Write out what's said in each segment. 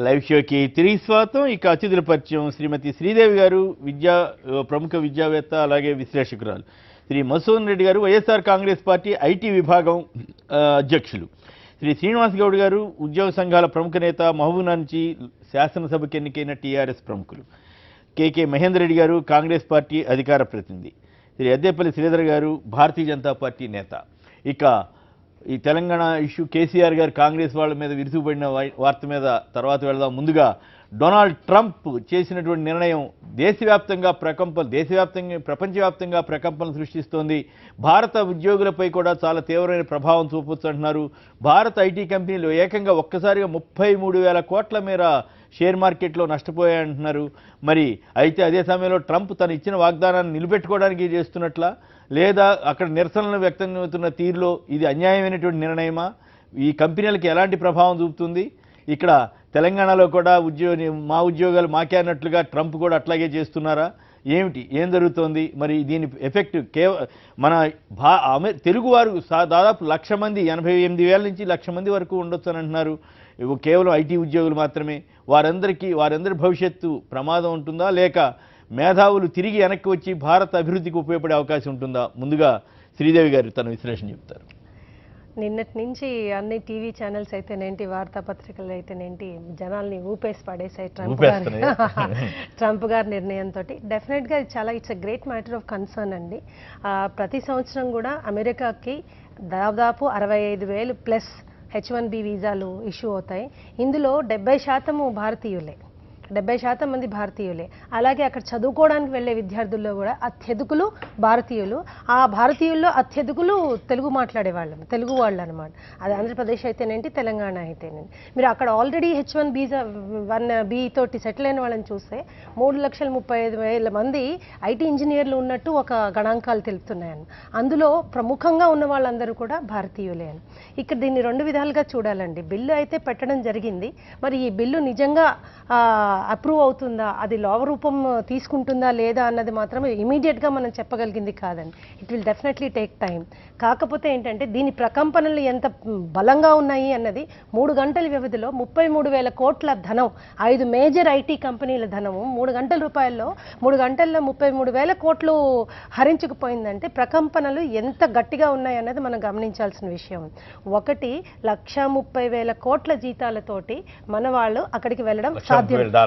Live షోకి తిరిగి స్వాగతం. ఇక అతిథుల పరిచయం శ్రీమతి శ్రీదేవి గారు, ప్రముఖ విద్యావేత్త అలాగే విశ్లేషకురాలు. శ్రీ మధుసూదన్ రెడ్డి గారు, వైఎస్ఆర్ కాంగ్రెస్ పార్టీ ఐటీ విభాగం అధ్యక్షులు. శ్రీ శ్రీనివాస్ గౌడ్ గారు, ఉద్యోగ సంఘాల ప్రముఖ నేత, మహబూబ్ నుంచి శాసనసభకు ఎన్నికైన టీఆర్ఎస్ ప్రముఖులు. కేకే మహేందర్ రెడ్డి గారు, కాంగ్రెస్ పార్టీ అధికార ప్రతినిధి. శ్రీ అద్దేపల్లి శ్రీధర్ గారు, భారతీయ జనతా పార్టీ నేత. ఇక ఈ తెలంగాణ ఇష్యూ, కేసీఆర్ గారు కాంగ్రెస్ వాళ్ళ మీద విరుచుకుపడిన వార్త మీద తర్వాత వెళదాం. ముందుగా డొనాల్డ్ ట్రంప్ చేసినటువంటి నిర్ణయం దేశవ్యాప్తంగా ప్రపంచవ్యాప్తంగా ప్రకంపనలు సృష్టిస్తోంది. భారత ఉద్యోగులపై కూడా చాలా తీవ్రమైన ప్రభావం చూపొచ్చు అంటున్నారు. భారత ఐటీ కంపెనీలు ఏకంగా ఒక్కసారిగా 33,000 కోట్ల మేర షేర్ మార్కెట్లో నష్టపోయాయంటున్నారు. మరి అయితే అదే సమయంలో ట్రంప్ తను ఇచ్చిన వాగ్దానాన్ని నిలబెట్టుకోవడానికి చేస్తున్నట్లా, లేదా అక్కడ నిరసనలు వ్యక్తం అవుతున్న తీరులో ఇది అన్యాయమైనటువంటి నిర్ణయమా? ఈ కంపెనీలకు ఎలాంటి ప్రభావం చూపుతుంది? ఇక్కడ తెలంగాణలో కూడా మా ఉద్యోగాలు మాకే అన్నట్లుగా ట్రంప్ కూడా అట్లాగే చేస్తున్నారా? ఏం జరుగుతోంది? మరి దీని ఎఫెక్ట్ మన తెలుగువారు దాదాపు 1,00,000 మంది, 88,000 నుంచి 1,00,000 మంది వరకు ఉండొచ్చు అని అంటున్నారు. కేవలం ఐటీ ఉద్యోగులు మాత్రమే. వారందరి భవిష్యత్తు ప్రమాదం ఉంటుందా, లేక మేధావులు తిరిగి వెనక్కి వచ్చి భారత అభివృద్ధికి ఉపయోగపడే అవకాశం ఉంటుందా? ముందుగా శ్రీదేవి గారు తన విశ్లేషణ చెప్తారు. నిన్నటి నుంచి అన్ని టీవీ ఛానల్స్ అయితేనేంటి, వార్తాపత్రికలు అయితేనేంటి, జనాల్ని ఊపేసి పడేసాయి ట్రంప్ గారి నిర్ణయంతో. డెఫినెట్గా it's a great matter of concern అండి. ప్రతి సంవత్సరం కూడా అమెరికాకి దాదాపు 65,000 ప్లస్ H1B వీసాలు ఇష్యూ అవుతాయి. ఇందులో 70% భారతీయులే, 70% మంది భారతీయులే. అలాగే అక్కడ చదువుకోవడానికి వెళ్ళే విద్యార్థుల్లో కూడా అత్యధికులు భారతీయులు. ఆ భారతీయుల్లో అత్యధికులు తెలుగు తెలుగు వాళ్ళు అనమాట. అది ఆంధ్రప్రదేశ్ అయితేనేంటి, తెలంగాణ అయితేనేంటి. మీరు అక్కడ ఆల్రెడీ H1B తోటి సెటిల్ అయిన వాళ్ళని చూస్తే 3,35,000 మంది ఐటీ ఇంజనీర్లు ఉన్నట్టు ఒక గణాంకాలు తెలుపుతున్నాయని. అందులో ప్రముఖంగా ఉన్న వాళ్ళందరూ కూడా భారతీయులే అని. ఇక్కడ దీన్ని 2 విధాలుగా చూడాలండి. బిల్లు అయితే పెట్టడం జరిగింది. మరి ఈ బిల్లు నిజంగా అప్రూవ్ అవుతుందా, అది లా రూపం తీసుకుంటుందా లేదా అన్నది మాత్రం ఇమీడియట్గా మనం చెప్పగలిగింది కాదండి. It will definitely take time. కాకపోతే ఏంటంటే దీని ప్రకంపనలు ఎంత బలంగా ఉన్నాయి అన్నది 3 గంటల వ్యవధిలో 33,000 కోట్ల ధనం, 5 మేజర్ ఐటీ కంపెనీల ధనము 3 గంటల రూపాయల్లో 3 గంటల్లో 33,000 కోట్లు హరించుకుపోయిందంటే ప్రకంపనలు ఎంత గట్టిగా ఉన్నాయి అన్నది మనం గమనించాల్సిన విషయం. ఒకటి, 1,30,000 కోట్ల జీతాలతోటి మన వాళ్ళు అక్కడికి వెళ్ళడం సాధ్యం.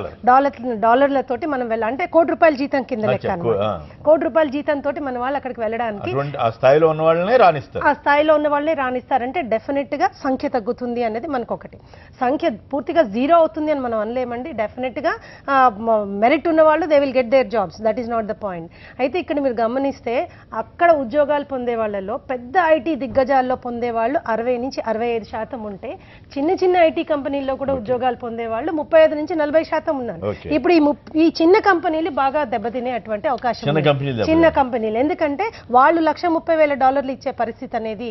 డాలర్లతోటి మనం అంటే ₹1,00,00,000 జీతం కింద లెక్క. ₹1,00,00,000 జీతంతో మన వాళ్ళు అక్కడికి వెళ్ళడానికి ఆ స్థాయిలో ఉన్న వాళ్ళనే రాణిస్తారంటే డెఫినెట్ గా సంఖ్య తగ్గుతుంది అనేది మనకు ఒకటి. సంఖ్య పూర్తిగా జీరో అవుతుంది అని మనం అనలేమండి. డెఫినెట్ గా మెరిట్ ఉన్న వాళ్ళు they will get there jobs, that is not the point. అయితే ఇక్కడ మీరు గమనిస్తే అక్కడ ఉద్యోగాలు పొందే వాళ్ళలో పెద్ద ఐటీ దిగ్గజాల్లో పొందే వాళ్ళు 60 నుంచి 65% ఉంటే, చిన్న ఐటీ కంపెనీల్లో కూడా ఉద్యోగాలు పొందే వాళ్ళు 35 నుంచి 40% ఉన్నారు. ఇప్పుడు ఈ చిన్న కంపెనీలు బాగా దెబ్బతినే అటువంటి అవకాశం, చిన్న కంపెనీలు. ఎందుకంటే వాళ్ళు $130,000 ఇచ్చే పరిస్థితి అనేది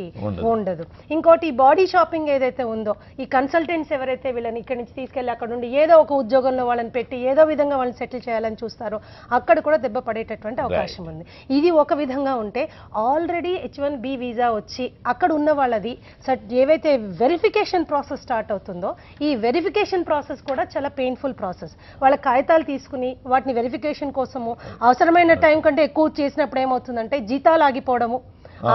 ఉండదు. ఇంకోటి, ఈ బాడీ షాపింగ్ ఏదైతే ఉందో, ఈ కన్సల్టెంట్స్ ఎవరైతే వీళ్ళని ఇక్కడి నుంచి తీసుకెళ్లి అక్కడ నుండి ఏదో ఒక ఉద్యోగంలో వాళ్ళని పెట్టి ఏదో విధంగా వాళ్ళని సెటిల్ చేయాలని చూస్తారో అక్కడ కూడా దెబ్బ పడేటటువంటి అవకాశం ఉంది. ఇది ఒక విధంగా ఉంటే, ఆల్రెడీ H1B వీసా వచ్చి అక్కడ ఉన్న వాళ్ళది ఏవైతే వెరిఫికేషన్ ప్రాసెస్ స్టార్ట్ అవుతుందో, ఈ వెరిఫికేషన్ ప్రాసెస్ కూడా చాలా పెయిన్ఫుల్ ప్రాసెస్. వాళ్ళ కాగితాలు తీసుకుని వాటిని వెరిఫికేషన్ కోసము అవసరమైన టైం కంటే ఎక్కువ చేసినప్పుడు ఏమవుతుందంటే జీతాలు ఆగిపోవడము,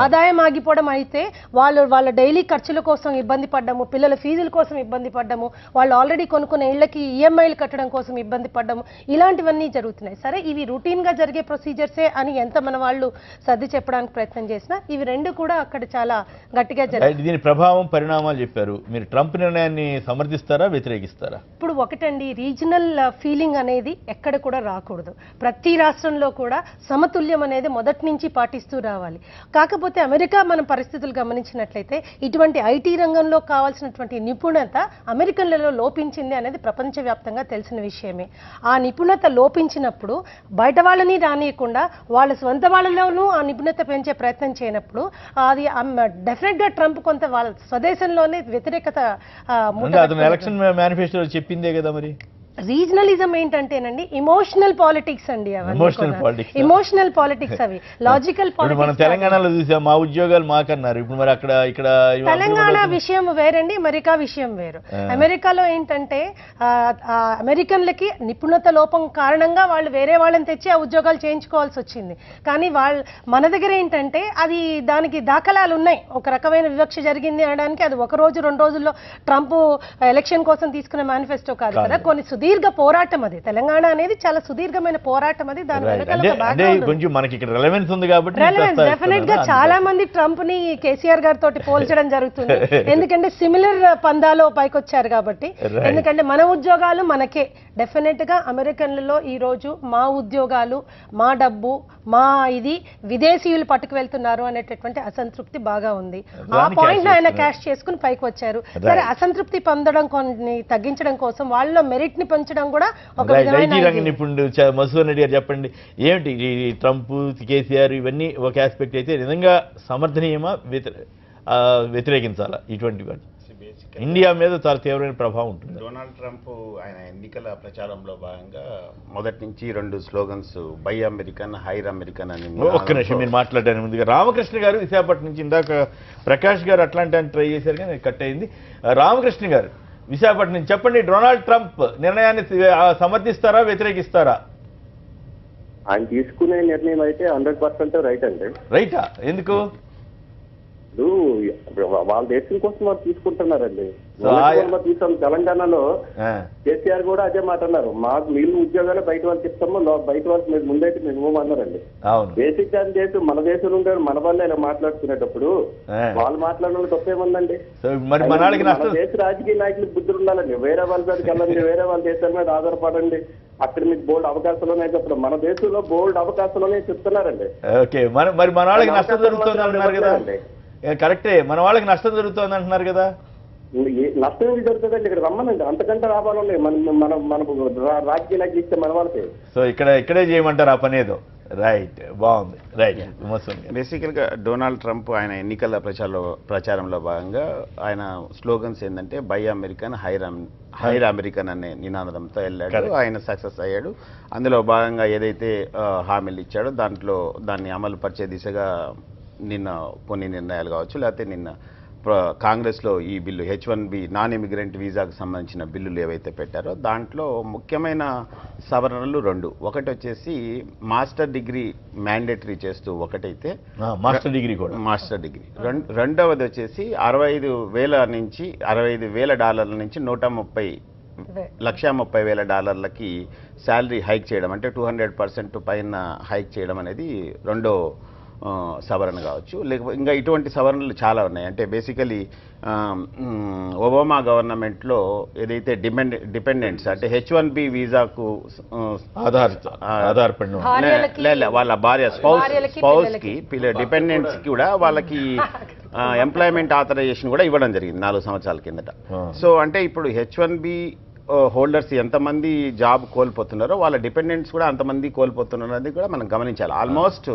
ఆదాయం ఆగిపోవడం. అయితే వాళ్ళ డైలీ ఖర్చుల కోసం ఇబ్బంది పడ్డము, పిల్లల ఫీజుల కోసం ఇబ్బంది పడ్డము, వాళ్ళు ఆల్రెడీ కొనుక్కున్న ఇళ్లకి ఈఎంఐలు కట్టడం కోసం ఇబ్బంది పడ్డము, ఇలాంటివన్నీ జరుగుతున్నాయి. సరే, ఇవి రొటీన్ గా జరిగే ప్రొసీజర్సే అని ఎంత మన వాళ్ళు సర్ది చెప్పడానికి ప్రయత్నం చేసినా ఇవి రెండు కూడా అక్కడ చాలా గట్టిగా జరిగాయి. దీని ప్రభావం, పరిణామాలు చెప్పారు. మీరు ట్రంప్ నిర్ణయాన్ని సమర్థిస్తారా, వ్యతిరేకిస్తారా? ఇప్పుడు ఒకటండి, రీజనల్ ఫీలింగ్ అనేది ఎక్కడ కూడా రాకూడదు. ప్రతి రాష్ట్రంలో కూడా సమతుల్యం అనేది మొదటి నుంచి పాటిస్తూ రావాలి. కాకపోతే అమెరికా మన పరిస్థితులు గమనించినట్లయితే ఇటువంటి ఐటీ రంగంలో కావాల్సినటువంటి నిపుణత అమెరికన్లలో లోపించింది అనేది ప్రపంచవ్యాప్తంగా తెలిసిన విషయమే. ఆ నిపుణత లోపించినప్పుడు బయట వాళ్ళని రానియకుండా వాళ్ళ స్వంత వాళ్ళలోనూ ఆ నిపుణత పెంచే ప్రయత్నం చేయనప్పుడు అది డెఫినెట్ గా ట్రంప్ కొంత వాళ్ళ స్వదేశంలోనే వ్యతిరేకత ఎలక్షన్ మేనిఫెస్టో చెప్పిందే కదా మరి. రీజనలిజం ఏంటంటేనండి ఇమోషనల్ పాలిటిక్స్ అండి. ఇమోషనల్ పాలిటిక్స్ అవి లాజికల్ మనం పాలిటిక్స్. తెలంగాణలో చూసాం మా ఉద్యోగాలు మాకన్నారు. ఇప్పుడు మరి అక్కడ ఇక్కడ తెలంగాణ విషయం వేరండి, అమెరికా విషయం వేరు. అమెరికాలో ఏంటంటే అమెరికన్లకి నిపుణత లోపం కారణంగా వాళ్ళు వేరే వాళ్ళని తెచ్చి ఆ ఉద్యోగాలు చేయించుకోవాల్సి వచ్చింది. కానీ మన దగ్గర ఏంటంటే అది దానికి దాఖలాలు ఉన్నాయి. ఒక రకమైన వివక్ష జరిగింది అనడానికి అది ఒక రోజు 2 రోజుల్లో ట్రంప్ ఎలక్షన్ కోసం తీసుకున్న మేనిఫెస్టో కాదు కదా, కొన్ని సుదీర్ఘ పోరాటం అది. తెలంగాణ అనేది చాలా సుదీర్ఘమైన పోరాటం అది. దాని కొంచెం మనకి ఇక్కడ రెలెవెన్స్ ఉంది కాబట్టి డెఫినెట్ గా చాలా మంది ట్రంప్ ని కేసీఆర్ గారితో పోల్చడం జరుగుతుంది. ఎందుకంటే సిమిలర్ పందాలో పైకొచ్చారు కాబట్టి. ఎందుకంటే మన ఉద్యోగాలు మనకే. డెఫినెట్ గా అమెరికన్లలో ఈ రోజు మా ఉద్యోగాలు, మా డబ్బు, మా ఇది విదేశీయులు పట్టుకు వెళ్తున్నారు అనేటటువంటి అసంతృప్తి బాగా ఉంది. ఆ పాయింట్ ఆయన క్యాష్ చేసుకుని పైకి వచ్చారు. సరే, అసంతృప్తి పొందడం కొన్ని తగ్గించడం కోసం వాళ్ళలో మెరిట్ ని పెంచడం కూడా ఒక నిపుణుడు మధుసూదన్ రెడ్డి గారు చెప్పండి, ఏమిటి ట్రంప్ కేసీఆర్ ఇవన్నీ ఒక ఆస్పెక్ట్ అయితే నిజంగా సమర్థనీయమా, వ్యతిరేకించాలా? ఇటువంటి ఇండియా మీద చాలా తీవ్రమైన ప్రభావం ఉంటుంది. డొనాల్డ్ ట్రంప్ ఆయన ఎన్నికల ప్రచారంలో భాగంగా మొదటి నుంచి 2 slogans, buy American, hire American అని. ఒక్క నిమిషం మీరు మాట్లాడారు ముందుగా. రామకృష్ణ గారు విశాఖపట్నం నుంచి, ఇందాక ప్రకాష్ గారు అట్లాంటి ట్రై చేశారు కానీ కట్ అయింది. రామకృష్ణ గారు విశాఖపట్నం నుంచి చెప్పండి, డొనాల్డ్ ట్రంప్ నిర్ణయాన్ని సమర్థిస్తారా, వ్యతిరేకిస్తారా? ఆయన తీసుకునే నిర్ణయం అయితే 100% రైట్ అండి. రైటా? ఎందుకు? వాళ్ళ దేశం కోసం వాళ్ళు తీసుకుంటున్నారండి. తీసాం తెలంగాణలో కేసీఆర్ కూడా అదే మాట అన్నారు, మాకు నీళ్ళు ఉద్యోగాలు బయట వాళ్ళకి ఇస్తాము, బయట వాళ్ళకి మీరు ముందైతే మేము అన్నారండి. బేసిక్ గా దేశం మన దేశంలో ఉండే మన వాళ్ళే ఇలా మాట్లాడుకునేటప్పుడు వాళ్ళు మాట్లాడడం తప్పేముందండి? మన దేశ రాజకీయ నాయకులకు బుద్ధులు ఉండాలండి. వేరే వాళ్ళ మీదకి వెళ్ళండి, వేరే వాళ్ళ దేశాల మీద ఆధారపడండి, అక్కడ మీకు బోల్డ్ అవకాశాలు ఉన్నాయి. చెప్పడం మన దేశంలో బోల్డ్ అవకాశాలు ఉన్నాయి చెప్తున్నారండి. మరి మన వాళ్ళకి నష్టం జరుగుతుంది అంటున్నారు కదా. కరెక్టే, మన వాళ్ళకి నష్టం జరుగుతుంది అంటున్నారు కదా. నష్టం ఏమి జరుగుతుందండి? ఇక్కడ రమ్మనండి, అంతకంటే లాభాలు ఉన్నాయి మన రాజకీయ నాయకులు ఇస్తే మన వాళ్ళకి. సో ఇక్కడే చేయమంటారు ఆ పని ఏదో. రైట్, బాగుంది. రైట్. బేసికల్ గా డొనాల్డ్ ట్రంప్ ఆయన ఎన్నికల ప్రచారంలో భాగంగా ఆయన స్లోగన్స్ ఏంటంటే బై అమెరికన్, హైర్ అమెరికన్ అనే నినాదంతో వెళ్ళాడు. ఆయన సక్సెస్ అయ్యాడు. అందులో భాగంగా ఏదైతే హామీలు ఇచ్చాడో దాన్ని అమలు పరిచే దిశగా నిన్న కొన్ని నిర్ణయాలు కావచ్చు, లేకపోతే నిన్న కాంగ్రెస్లో ఈ బిల్లు H1B నాన్ ఇమిగ్రెంట్ వీసాకు సంబంధించిన బిల్లులు ఏవైతే పెట్టారో దాంట్లో ముఖ్యమైన సవరణలు 2. ఒకటి వచ్చేసి మాస్టర్ డిగ్రీ మ్యాండేటరీ చేస్తూ ఒకటైతే మాస్టర్ డిగ్రీ, రెండవది వచ్చేసి $65,000 నుంచి $65,000 నుంచి $130,30,000 శాలరీ హైక్ చేయడం, అంటే 200% పైన హైక్ చేయడం అనేది రెండో సవరణ కావచ్చు. లేకపోతే ఇంకా ఇటువంటి సవరణలు చాలా ఉన్నాయి. అంటే బేసికలీ ఒబామా గవర్నమెంట్లో ఏదైతే డిపెండెంట్స్ అంటే H1B వీసాకు ఆధారపడిన వాళ్ళ భార్య స్పౌస్కి డిపెండెంట్స్కి కూడా వాళ్ళకి ఎంప్లాయ్మెంట్ ఆథరైజేషన్ కూడా ఇవ్వడం జరిగింది 4 సంవత్సరాల కిందట. సో అంటే ఇప్పుడు H1B హోల్డర్స్ ఎంతమంది జాబ్ కోల్పోతున్నారో వాళ్ళ డిపెండెంట్స్ కూడా అంతమంది కోల్పోతున్నారు అనేది కూడా మనం గమనించాలి. ఆల్మోస్ట్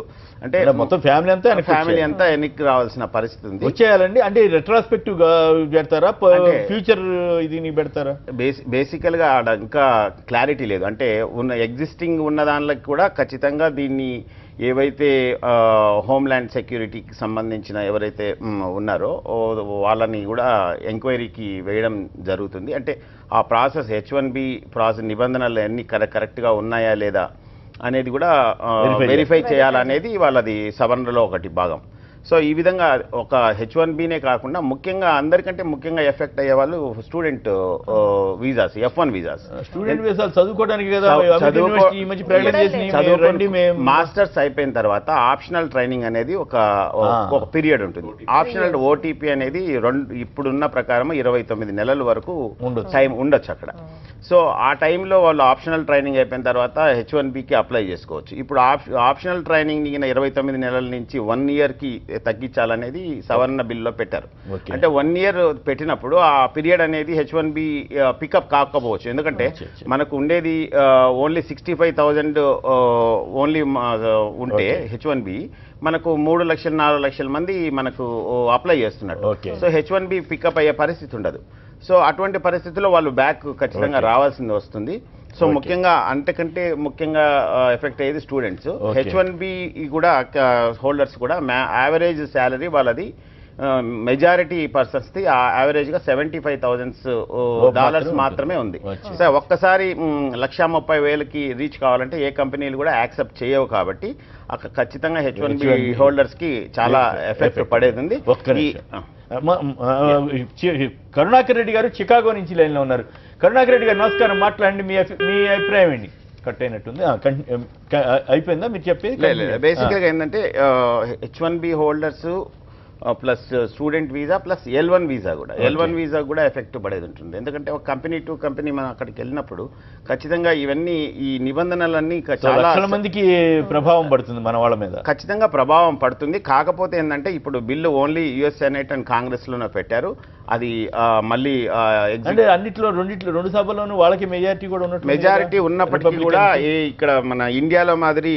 అంటే మొత్తం ఫ్యామిలీ అంతా వెనక్కి రావాల్సిన పరిస్థితి ఉంది. వచ్చేయాలండి. అంటే రెట్రాస్పెక్టివ్ గా పెడతారా, ఫ్యూచర్ ఇది పెడతారా? బేసికల్ గా ఇంకా క్లారిటీ లేదు. అంటే ఎగ్జిస్టింగ్ ఉన్న దానిలో కూడా ఖచ్చితంగా దీన్ని ఏవైతే హోమ్ల్యాండ్ సెక్యూరిటీకి సంబంధించిన ఎవరైతే ఉన్నారో వాళ్ళని కూడా ఎంక్వైరీకి వేయడం జరుగుతుంది. అంటే ఆ ప్రాసెస్ H1B ప్రాసెస్ నిబంధనలు అన్ని కరెక్ట్గా ఉన్నాయా లేదా అనేది కూడా వెరిఫై చేయాలనేది వాళ్ళది సవరణలో ఒకటి భాగం. సో ఈ విధంగా ఒక H1Bనే కాకుండా ముఖ్యంగా అందరికంటే ముఖ్యంగా ఎఫెక్ట్ అయ్యే వాళ్ళు student visas, F1 visas. Student వీసాలు చదువుకోవడానికి కదా, మాస్టర్స్ అయిపోయిన తర్వాత ఆప్షనల్ ట్రైనింగ్ అనేది ఒక పీరియడ్ ఉంటుంది. ఆప్షనల్ OTP అనేది ఇప్పుడున్న ప్రకారం 29 నెలల వరకు టైం ఉండొచ్చు అక్కడ. సో ఆ టైంలో వాళ్ళు ఆప్షనల్ ట్రైనింగ్ అయిపోయిన తర్వాత H1Bకి అప్లై చేసుకోవచ్చు. ఇప్పుడు ఆప్షనల్ ట్రైనింగ్ 29 నెలల నుంచి 1 ఇయర్కి తగ్గించాలనేది సవరణ బిల్లులో పెట్టారు. అంటే 1 ఇయర్ పెట్టినప్పుడు ఆ పీరియడ్ అనేది H1B పికప్ కాకపోవచ్చు. ఎందుకంటే మనకు ఉండేది ఓన్లీ 65,000 ఓన్లీ ఉంటే H1B మనకు 3 లక్షలు 4 లక్షల మంది మనకు అప్లై చేస్తున్నట్టు. సో H1B పికప్ అయ్యే పరిస్థితి ఉండదు. సో అటువంటి పరిస్థితుల్లో వాళ్ళు బ్యాక్ ఖచ్చితంగా రావాల్సింది వస్తుంది. సో ముఖ్యంగా అంతకంటే ముఖ్యంగా ఎఫెక్ట్ అయ్యేది స్టూడెంట్స్. H1B కూడా హోల్డర్స్ కూడా యావరేజ్ శాలరీ వాళ్ళది మెజారిటీ పర్సన్స్ది యావరేజ్గా $75,000 మాత్రమే ఉంది. సో ఒక్కసారి 1,30,000కి రీచ్ కావాలంటే ఏ కంపెనీలు కూడా యాక్సెప్ట్ చేయవు. కాబట్టి ఖచ్చితంగా H1B హోల్డర్స్కి చాలా ఎఫెక్ట్ పడేది ఉంది. కరుణాకర్ రెడ్డి గారు చికాగో నుంచి లైన్లో ఉన్నారు. కరుణాకర్ రెడ్డి గారు నమస్కారం, మాట్లాడండి. మీ అభిప్రాయం ఏంటి? కట్ అయినట్టుంది, అయిపోయిందా మీరు చెప్పేది? బేసిక్గా ఏంటంటే H1B holders plus student visa plus L1 visa కూడా L1 వీసా కూడా ఎఫెక్ట్ పడేది ఉంటుంది. ఎందుకంటే ఒక కంపెనీ టు కంపెనీ మనం అక్కడికి వెళ్ళినప్పుడు ఖచ్చితంగా ఇవన్నీ ఈ నిబంధనలన్నీ చాలా మందికి ప్రభావం పడుతుంది, మన వాళ్ళ మీద ఖచ్చితంగా ప్రభావం పడుతుంది. కాకపోతే ఏంటంటే ఇప్పుడు bill only US senate and Congress లోనే పెట్టారు. అది మళ్ళీ అంటే అన్నిట్లో రెండు సభల్లోనూ వాళ్ళకి మెజారిటీ కూడా ఉన్నట్టు, మెజారిటీ ఉన్నప్పటికీ కూడా ఇక్కడ మన ఇండియాలో మాదిరి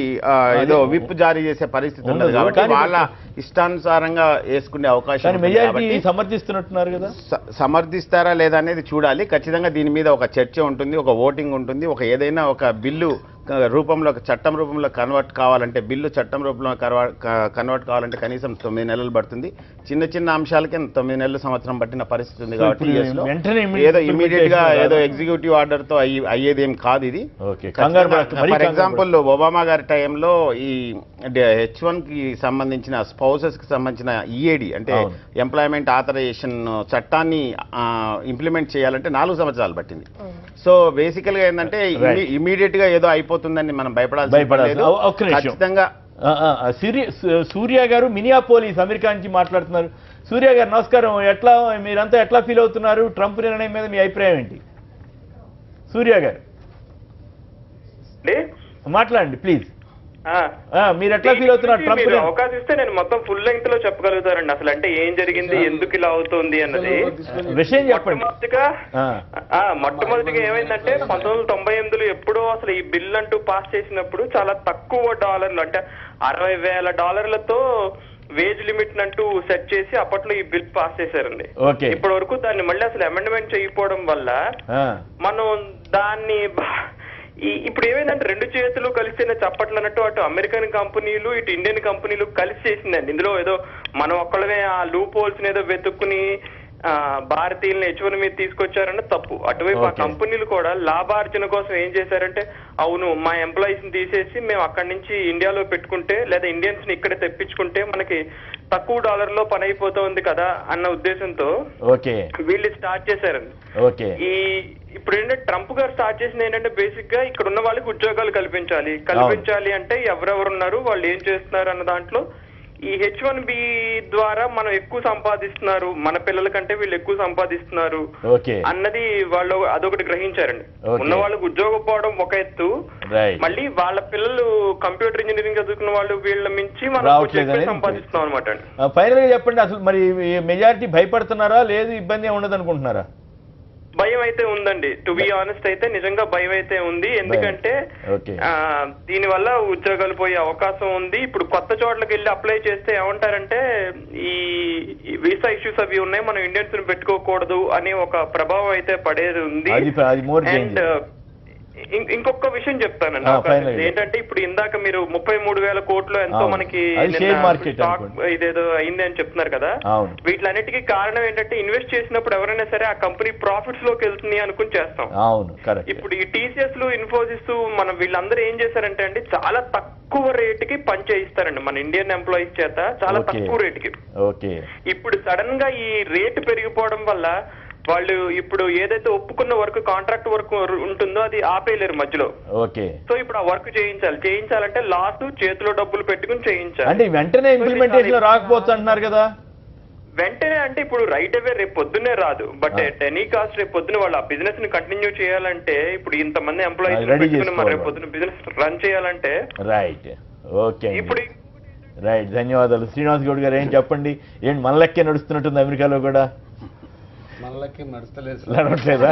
ఏదో విప్ జారీ చేసే పరిస్థితి ఉండదు. కాబట్టి వాళ్ళ ఇష్టానుసారంగా వేసుకునే అవకాశం సమర్థిస్తున్నట్టున్నారు కదా. సమర్థిస్తారా లేదా అనేది చూడాలి. ఖచ్చితంగా దీని మీద ఒక చర్చ ఉంటుంది, ఒక ఓటింగ్ ఉంటుంది. ఒక ఏదైనా ఒక బిల్లు రూపంలో చట్టం రూపంలో కన్వర్ట్ కావాలంటే, బిల్లు చట్టం రూపంలో కన్వర్ట్ కావాలంటే కనీసం 9 నెలలు పడుతుంది. చిన్న చిన్న అంశాలకే 9 నెలలు సంవత్సరం పట్టిన పరిస్థితి ఉంది. కాబట్టి ఏదో ఇమీడియట్ గా ఏదో ఎగ్జిక్యూటివ్ ఆర్డర్ తో అయ్యేది ఏం కాదు ఇది. ఫర్ ఎగ్జాంపుల్ ఒబామా గారి టైంలో ఈ H1 కి సంబంధించిన స్పౌసెస్ కి సంబంధించిన EAD అంటే ఎంప్లాయ్మెంట్ ఆథరైజేషన్ చట్టాన్ని ఇంప్లిమెంట్ చేయాలంటే 4 సంవత్సరాలు పట్టింది. సో బేసికల్ గా ఏంటంటే ఇమీడియట్ గా ఏదో అయిపోతుందని మనం భయపడాలి. ఖచ్చితంగా సూర్య గారు మినియాపోలిస్ అమెరికా నుంచి మాట్లాడుతున్నారు. సూర్య గారు నమస్కారం, మీరంతా ఎట్లా ఫీల్ అవుతున్నారు? ట్రంప్ నిర్ణయం మీద మీ అభిప్రాయం ఏంటి? సూర్య గారు మాట్లాడండి ప్లీజ్. మీరు ఎట్లా ఫీల్ అవుతున్నారు? ట్రంప్ అవకాశం ఇస్తే నేను మొత్తం ఫుల్ లెంగ్త్ లో చెప్పగలుగుతారండి అసలు అంటే ఏం జరిగింది, ఎందుకు ఇలా అవుతుంది అన్నది విషయం చెప్పండి. మొట్టమొదటిగా ఏమైందంటే 1998లో ఎప్పుడో అసలు ఈ బిల్ అంటూ పాస్ చేసినప్పుడు చాలా తక్కువ డాలర్లు అంటే $60,000 వేజ్ లిమిట్ అంటూ సెట్ చేసి అప్పట్లో ఈ బిల్ పాస్ చేశారండి. ఇప్పటి వరకు దాన్ని మళ్ళీ అసలు అమెండ్మెంట్ చేయకపోవడం వల్ల మనం దాన్ని ఇప్పుడు ఏమైందంటే 2 చేతులు కలిసిన చప్పట్లు అన్నట్టు అటు అమెరికన్ కంపెనీలు ఇటు ఇండియన్ కంపెనీలు కలిసి చేసిందండి. ఇందులో ఏదో మనం ఒక్కళ్ళమే ఆ లూప్ హోల్స్ ఏదో వెతుక్కుని భారతీయులను H1 మీద తీసుకొచ్చారన్న తప్పు. అటువైపు ఆ కంపెనీలు కూడా లాభార్జన కోసం ఏం చేశారంటే, అవును మా ఎంప్లాయీస్ ని తీసేసి మేము అక్కడి నుంచి ఇండియాలో పెట్టుకుంటే లేదా ఇండియన్స్ ని ఇక్కడ తెప్పించుకుంటే మనకి తక్కువ డాలర్ లో పని అయిపోతుంది కదా అన్న ఉద్దేశంతో వీళ్ళు స్టార్ట్ చేశారండి. ఇప్పుడు ఏంటంటే ట్రంప్ గారు స్టార్ట్ చేసింది ఏంటంటే బేసిక్ గా ఇక్కడ ఉన్న వాళ్ళకి ఉద్యోగాలు కల్పించాలి అంటే ఎవరెవరున్నారు వాళ్ళు ఏం చేస్తున్నారు అన్న దాంట్లో ఈ H1B ద్వారా మనం ఎక్కువ సంపాదిస్తున్నారు, మన పిల్లల కంటే వీళ్ళు ఎక్కువ సంపాదిస్తున్నారు అన్నది వాళ్ళు అదొకటి గ్రహించారండి. ఉన్న వాళ్ళకి ఉద్యోగం పోవడం ఒక ఎత్తు, మళ్ళీ వాళ్ళ పిల్లలు కంప్యూటర్ ఇంజనీరింగ్ చదువుకున్న వాళ్ళు వీళ్ళ మించి మనం సంపాదిస్తున్నాం అనమాట అండి. ఫైనల్ గా చెప్పండి, అసలు మరి మెజారిటీ భయపడుతున్నారా లేదు ఇబ్బంది ఉండదు అనుకుంటున్నారా? భయం అయితే ఉందండి. టు బి ఆనెస్ట్ అయితే నిజంగా భయం అయితే ఉంది. ఎందుకంటే దీని వల్ల ఉద్యోగాలు పోయే అవకాశం ఉంది. ఇప్పుడు కొత్త చోట్లకి వెళ్ళి అప్లై చేస్తే ఏమంటారంటే ఈ వీసా ఇష్యూస్ అవి ఉన్నాయి, మనం ఇండియన్స్ ని పెట్టుకోకూడదు అనే ఒక ప్రభావం అయితే పడేది ఉంది. అండ్ ఇంకొక విషయం చెప్తానండి, ఏంటంటే ఇప్పుడు ఇందాక మీరు 33,000 కోట్లు ఎంతో మనకి ఇదేదో అయింది అని చెప్తున్నారు కదా, వీటిలన్నిటికీ కారణం ఏంటంటే ఇన్వెస్ట్ చేసినప్పుడు ఎవరైనా సరే ఆ కంపెనీ ప్రాఫిట్స్ లోకి వెళ్తుంది అనుకుని చేస్తాం. ఇప్పుడు ఈ TCS లు ఇన్ఫోసిస్ మనం వీళ్ళందరూ ఏం చేశారంటే అండి చాలా తక్కువ రేటుకి పని చేయిస్తారండి మన ఇండియన్ ఎంప్లాయీస్ చేత, చాలా తక్కువ రేటుకి. ఇప్పుడు సడన్ గా ఈ రేటు పెరిగిపోవడం వల్ల వాళ్ళు ఇప్పుడు ఏదైతే ఒప్పుకున్న వర్క్ కాంట్రాక్ట్ వర్క్ ఉంటుందో అది ఆపేయలేరు మధ్యలో. సో ఇప్పుడు ఆ వర్క్ చేయించాలంటే లాస్ట్ చేతిలో డబ్బులు పెట్టుకుని చేయించాలి. అంటే వెంటనే ఇంప్లిమెంటేషన్ రాకపోవచ్చు అంటున్నారు కదా. వెంటనే అంటే ఇప్పుడు రైట్ అవే రేపు పొద్దున్నే రాదు, బట్ ఎనీ కాస్ట్ రేపు పొద్దున వాళ్ళు ఆ బిజినెస్ ని కంటిన్యూ చేయాలంటే ఇప్పుడు ఇంతమంది ఎంప్లాయీస్ పెట్టుకుని మరి రేపు పొద్దున బిజినెస్ రన్ చేయాలంటే ఇప్పుడు ధన్యవాదాలు. శ్రీనివాస్ గౌడ్ గారు ఏం చెప్పండి, ఏంటి మన లెక్కే నడుస్తున్నట్టుంది అమెరికాలో కూడా? నడవట్లేదా?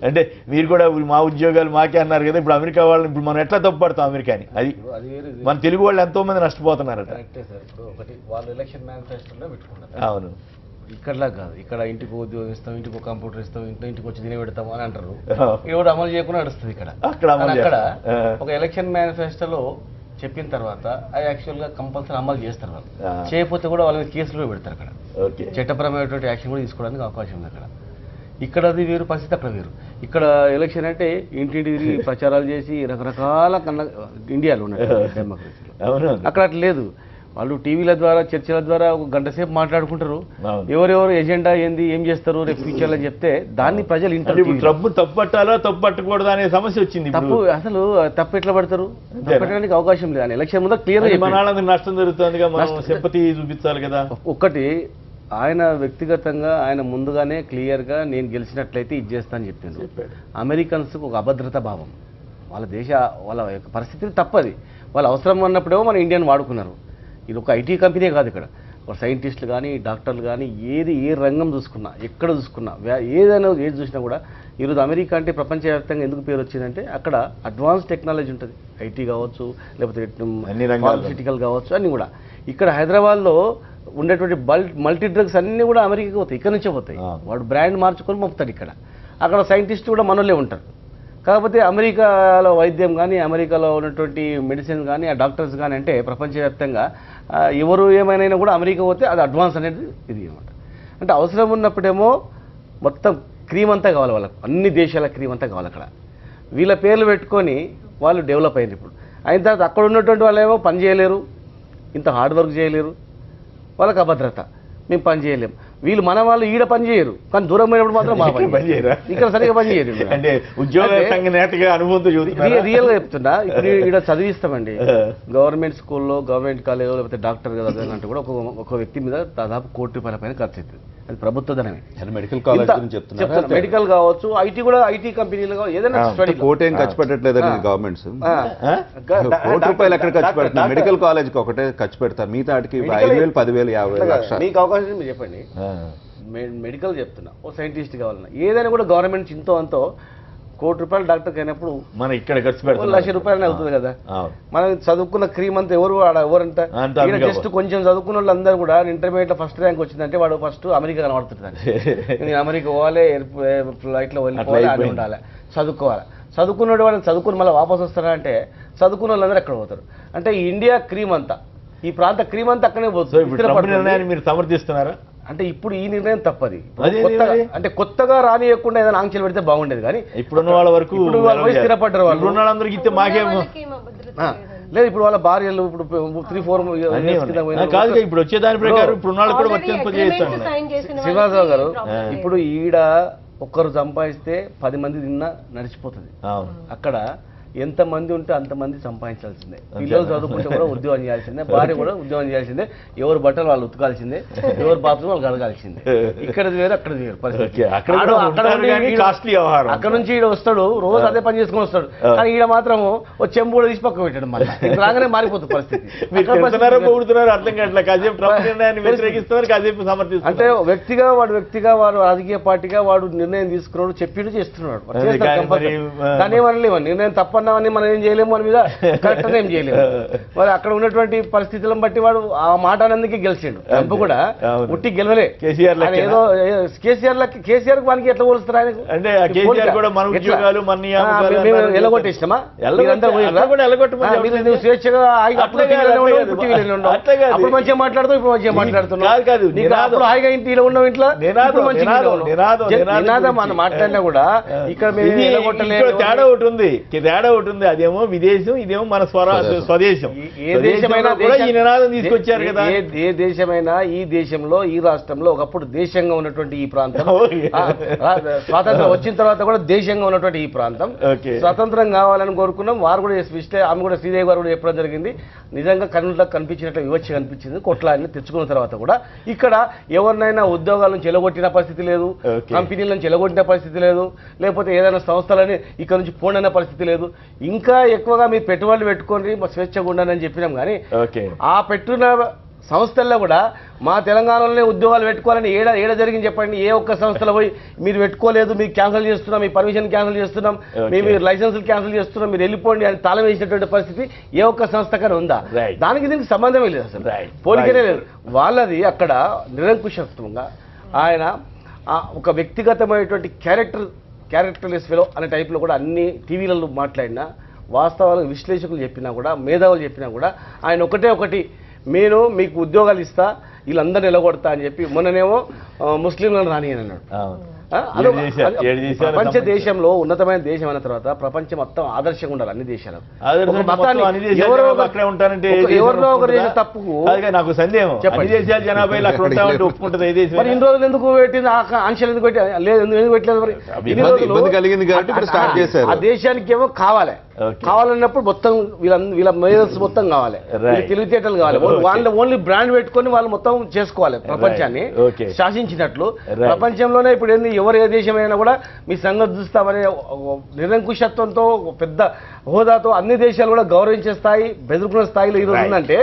అంటే మీరు కూడా మా ఉద్యోగాలు మాకే అన్నారు కదా, ఇప్పుడు అమెరికా వాళ్ళని ఇప్పుడు మనం ఎట్లా తప్పుపడతాం అమెరికాని? అది మన తెలుగు వాళ్ళు ఎంతో మంది నష్టపోతున్నారట. వాళ్ళు ఎలక్షన్ మేనిఫెస్టోలో పెట్టుకున్నారు. అవును, ఇక్కడలా కాదు, ఇక్కడ ఇంటికి ఉద్యోగం ఇస్తాం, ఇంటికి కంప్యూటర్ ఇస్తాం, ఇంటికి వచ్చి తిని పెడతాం అని అంటారు. ఇక్కడ అమలు చేయకుండా నడుస్తుంది. ఇక్కడ అక్కడ ఒక ఎలక్షన్ మేనిఫెస్టోలో చెప్పిన తర్వాత అది యాక్చువల్గా కంపల్సరీ అమలు చేస్తారు. వాళ్ళు చేయకపోతే కూడా వాళ్ళ మీద కేసులు పెడతారు. అక్కడ చట్టపరమైనటువంటి యాక్షన్ కూడా తీసుకోవడానికి అవకాశం ఉంది. అక్కడ ఇక్కడ అది వేరు పరిస్థితి, అక్కడ వేరు. ఇక్కడ ఎలక్షన్ అంటే ఇంటింటికి ప్రచారాలు చేసి రకరకాల ఇండియాలో ఉన్నాయి డెమోక్రసీలో. అక్కడ అట్లా లేదు. వాళ్ళు టీవీల ద్వారా చర్చల ద్వారా ఒక గంట సేపు మాట్లాడుకుంటారు. ఎవరెవరు ఎజెండా ఏంది, ఏం చేస్తారు రేపు ఫ్యూచర్ అని చెప్తే దాన్ని ప్రజలు తప్పు పట్టాలా తప్పు పట్టకూడదు అనే సమస్య వచ్చింది. తప్పు అసలు తప్పు ఎట్లా పడతారు, పెట్టడానికి అవకాశం లేదు. అని ఎలక్షన్ ముందు క్లియర్ నష్టం జరుగుతుంది, సింపతి చూపించాలి కదా. ఒక్కటి ఆయన వ్యక్తిగతంగా ఆయన ముందుగానే క్లియర్గా నేను గెలిచినట్లయితే ఇది చేస్తా అని చెప్పిండు. అమెరికన్స్కి ఒక అభద్రతా భావం, వాళ్ళ యొక్క పరిస్థితి తప్పది. వాళ్ళు అవసరం అన్నప్పుడేమో మన ఇండియాని వాడుకున్నారు. ఇది ఒక ఐటీ కంపెనీ కాదు, ఇక్కడ ఒక సైంటిస్టులు కానీ డాక్టర్లు కానీ ఏ రంగం చూసుకున్నా, ఎక్కడ చూసుకున్నా, ఏది చూసినా కూడా ఈరోజు అమెరికా అంటే ప్రపంచవ్యాప్తంగా ఎందుకు పేరు వచ్చిందంటే అక్కడ అడ్వాన్స్ టెక్నాలజీ ఉంటుంది. ఐటీ కావచ్చు, లేకపోతే ఫార్మస్యూటికల్ కావచ్చు, అన్నీ కూడా. ఇక్కడ హైదరాబాద్లో ఉండేటువంటి మల్టీ డ్రగ్స్ అన్నీ కూడా అమెరికాకి పోతాయి, ఇక్కడ నుంచే పోతాయి. వాడు బ్రాండ్ మార్చుకొని పంపుతాడు. ఇక్కడ అక్కడ సైంటిస్ట్ కూడా మనోళ్ళే ఉంటారు. కాకపోతే అమెరికాలో వైద్యం కానీ, అమెరికాలో ఉన్నటువంటి మెడిసిన్ కానీ, ఆ డాక్టర్స్ కానీ అంటే ప్రపంచవ్యాప్తంగా ఎవరు ఏమైనా కూడా అమెరికా పోతే అది అడ్వాన్స్ అనేది ఇది అనమాట. అంటే అవసరం ఉన్నప్పుడేమో మొత్తం క్రీమ్ అంతా కావాలి వాళ్ళకు, అన్ని దేశాల క్రీమ్ అంతా కావాలి. అక్కడ వీళ్ళ పేర్లు పెట్టుకొని వాళ్ళు డెవలప్ అయ్యారు. ఇప్పుడు అయిన తర్వాత అక్కడ ఉన్నటువంటి వాళ్ళు ఏమో పని చేయలేరు, ఇంత హార్డ్ వర్క్ చేయలేరు, వాళ్ళకి అభద్రత, మేము పని చేయలేము. వీళ్ళు మన వాళ్ళు ఈడ పని చేయరు, కానీ దూరం పోయినప్పుడు మాత్రం మా పని చేయరు, ఇక్కడ సరిగ్గా పని చేయరు. అంటే రియల్గా చెప్తున్నా. ఇప్పుడు ఈడ చదివిస్తామండి గవర్నమెంట్ స్కూల్లో, గవర్నమెంట్ కాలేజీలో, లేకపోతే డాక్టర్ అంటే కూడా ఒక వ్యక్తి మీద దాదాపు ₹1,00,00,000 పైన ఖర్చు అవుతుంది. అది ప్రభుత్వ ధనమే. మెడికల్ కాలేజ్ గురించి చెప్తున్నా, మెడికల్ కావచ్చు, ఐటీ కూడా, ఐటీ కంపెనీలు ఏదైనా కోటి ఏం ఖర్చు పెట్టట్లేదు గవర్నమెంట్స్. ₹1,00,00,000 ఎక్కడ ఖర్చు పెడుతున్నారు? మెడికల్ కాలేజ్కి ఒకటే ఖర్చు పెడతారు, మిగతాటికి 5,000, 10,000, 50 లక్షలు. మీకు అవకాశం మీరు చెప్పండి. మెడికల్ చెప్తున్నా, ఓ సైంటిస్ట్ కావాలన్నా ఏదైనా కూడా గవర్నమెంట్ ఇంతో అంతో ₹1,00,00,000 డాక్టర్కి అయినప్పుడు మనం ఇక్కడ ఖర్చు పెడతాం ₹1,00,000 అవుతుంది కదా. మనం చదువుకున్న క్రీమ్ అంతా ఎవరంట జస్ట్ కొంచెం చదువుకున్న వాళ్ళందరూ కూడా ఇంటర్మీడియట్ లో ఫస్ట్ ర్యాంక్ వచ్చిందంటే వాడు ఫస్ట్ అమెరికా కనబడుతుంటాడు. నేను అమెరికా పోవాలి, ఫ్లైట్లో వెళ్ళిపోవాలి, అని ఉండాలి, చదువుకోవాలి. చదువుకున్నాడు వాళ్ళని చదువుకుని మళ్ళీ వాపసు వస్తారంటే చదువుకున్న వాళ్ళందరూ ఎక్కడ పోతారు. అంటే ఈ ఇండియా క్రీమ్ అంతా, ఈ ప్రాంత క్రీమ్ అంతా అక్కడే పోతుంది. మీరు సమర్థిస్తున్నారా? అంటే ఇప్పుడు ఈ నిర్ణయం తప్పది. అంటే కొత్తగా రానియకుండా ఏదైనా ఆంక్షలు పెడితే బాగుండేది. కానీ ఇప్పుడున్న వాళ్ళ వరకు స్థిరపడ్డారు వాళ్ళు. లేదు ఇప్పుడు వాళ్ళ భార్యలు ఇప్పుడు 3-4 కాదు, ఇప్పుడు వచ్చేదాని ప్రకారం ఇప్పుడు శ్రీనివాసరావు గారు, ఇప్పుడు ఈడ ఒక్కరు సంపాదిస్తే 10 మంది తిన్నా నడిచిపోతుంది. అక్కడ ఎంతమంది ఉంటే అంతమంది సంపాదించాల్సిందే. పిల్లలు చదువుకుంటే కూడా ఉద్యోగం చేయాల్సిందే, భార్య కూడా ఉద్యోగం చేయాల్సిందే, ఎవరు బట్టలు వాళ్ళు ఉతకాల్సిందే, ఎవరు బాత్రూమ్ వాళ్ళు కడగాల్సిందే. ఇక్కడ వేరు అక్కడ వేరు పరిస్థితి. అక్కడ నుంచి ఈడ వస్తాడు, రోజు అదే పని చేసుకుని వస్తాడు. కానీ ఈడ మాత్రం ఓ చెంబు కూడా తీసి పక్క పెట్టాడు. మళ్ళీ రాగానే మారిపోతుంది పరిస్థితి. అంటే వ్యక్తిగా వాడు రాజకీయ పార్టీగా వాడు నిర్ణయం తీసుకున్నాడు, చెప్పిడు, చేస్తున్నాడు. దాని ఏమనలేము, నిర్ణయం తప్పన్నామని మనం ఏం చేయలేము, మన మీద కరెక్ట్ ఏం చేయలేము. మరి అక్కడ ఉన్నటువంటి పరిస్థితులను బట్టి వాడు ఆ మాట అన్నందుకే గెలిచాడు. ట్రంప్ కూడా ఉట్టి గెలవలే. ఏదో కేసీఆర్ వానికి ఎట్లా పోలుస్తారు? ఎలగొట్టేసినామా? నువ్వు స్వేచ్ఛగా అప్పుడు మంచిగా మాట్లాడుతావు, ఇప్పుడు మంచిగా మాట్లాడుతున్నావు. హాయిగా ఇంటిలో ఉన్నావు, ఇంట్లో మాట్లాడినా కూడా ఇక్కడ తేడా ఒకటి ఉంది. అదేమో విదేశం, ఇదేమో మన స్వదేశం. ఏ దేశమైనా ఈ నినాదం తీసుకొచ్చారు కదా. ఏ దేశమైనా ఈ దేశంలో, ఈ రాష్ట్రంలో ఒకప్పుడు దేశంగా ఉన్నటువంటి ఈ ప్రాంతం, స్వాతంత్రం వచ్చిన తర్వాత కూడా దేశంగా ఉన్నటువంటి ఈ ప్రాంతం స్వతంత్రం కావాలని కోరుకున్నాం. వారు కూడా ఆమె కూడా శ్రీదేవి గారు కూడా చెప్పడం జరిగింది. నిజంగా కన్నులకు కనిపించినట్లు వివక్ష కనిపించింది. కొట్లాన్ని తెచ్చుకున్న తర్వాత కూడా ఇక్కడ ఎవరినైనా ఉద్యోగాల నుంచి ఎలగొట్టిన పరిస్థితి లేదు, కంపెనీల నుంచి ఎలగొట్టిన పరిస్థితి లేదు, లేకపోతే ఏదైనా సంస్థలని ఇక్కడ నుంచి పోండిన పరిస్థితి లేదు. ఇంకా ఎక్కువగా మీరు పెట్టుబడులు పెట్టుకొని స్వేచ్ఛగా ఉండాలని చెప్పినాం. కానీ ఆ పెట్టున్న సంస్థల్లో కూడా మా తెలంగాణలోనే ఉద్యోగాలు పెట్టుకోవాలని ఏడ జరిగింది చెప్పండి. ఏ ఒక్క సంస్థలో పోయి మీరు పెట్టుకోలేదు, మీరు క్యాన్సిల్ చేస్తున్నాం, మీ పర్మిషన్ క్యాన్సిల్ చేస్తున్నాం, మీరు లైసెన్సులు క్యాన్సిల్ చేస్తున్నాం, మీరు వెళ్ళిపోండి అని తాళం వేసినటువంటి పరిస్థితి ఏ ఒక్క సంస్థకనే ఉందా? దానికి దీనికి సంబంధమే లేదు, అసలు పోలికనే లేదు. వాళ్ళది అక్కడ నిరంకుశత్వంగా ఆయన ఒక వ్యక్తిగతమైనటువంటి క్యారెక్టర్లెస్ ఫెలో అనే టైప్లో కూడా అన్ని టీవీలలో మాట్లాడినా, వాస్తవాలు విశ్లేషకులు చెప్పినా కూడా, మేధావులు చెప్పినా కూడా ఆయన ఒకటి నేను మీకు ఉద్యోగాలు ఇస్తా, వీళ్ళందరూ నిలగొడతా అని చెప్పి మొన్ననేమో ముస్లింలను రాని అని అన్నాడు. ప్రపంచ దేశంలో ఉన్నతమైన దేశం అయిన తర్వాత ప్రపంచం మొత్తం ఆదర్శంగా ఉండాలి అన్ని దేశాలకు. ఎవరినో ఒకరు చేసే తప్పుకు నాకు సందేహం, దేశాల జనాభా ఒప్పుకుంటుంది. మరి ఇన్ని రోజులు ఎందుకు పెట్టింది, ఆంక్షలు ఎందుకు పెట్టి లేదు, ఎందుకు పెట్టలేదు? మరి ఇన్ని రోజులు ఆ దేశానికి ఏమో కావాలన్నప్పుడు మొత్తం వీళ్ళ మేధస్సు మొత్తం కావాలి, తెలివితేటలు కావాలి, వాళ్ళు ఓన్లీ బ్రాండ్ పెట్టుకొని వాళ్ళు మొత్తం చేసుకోవాలి ప్రపంచాన్ని శాసించినట్లు. ప్రపంచంలోనే ఇప్పుడు ఏంది, ఎవరు ఏ దేశమైనా కూడా మీ సంగతి చూస్తామనే నిరంకుశత్వంతో పెద్ద హోదాతో అన్ని దేశాలు కూడా గౌరవించే స్థాయి, బెదురుకునే స్థాయిలో ఈరోజు ఉందంటే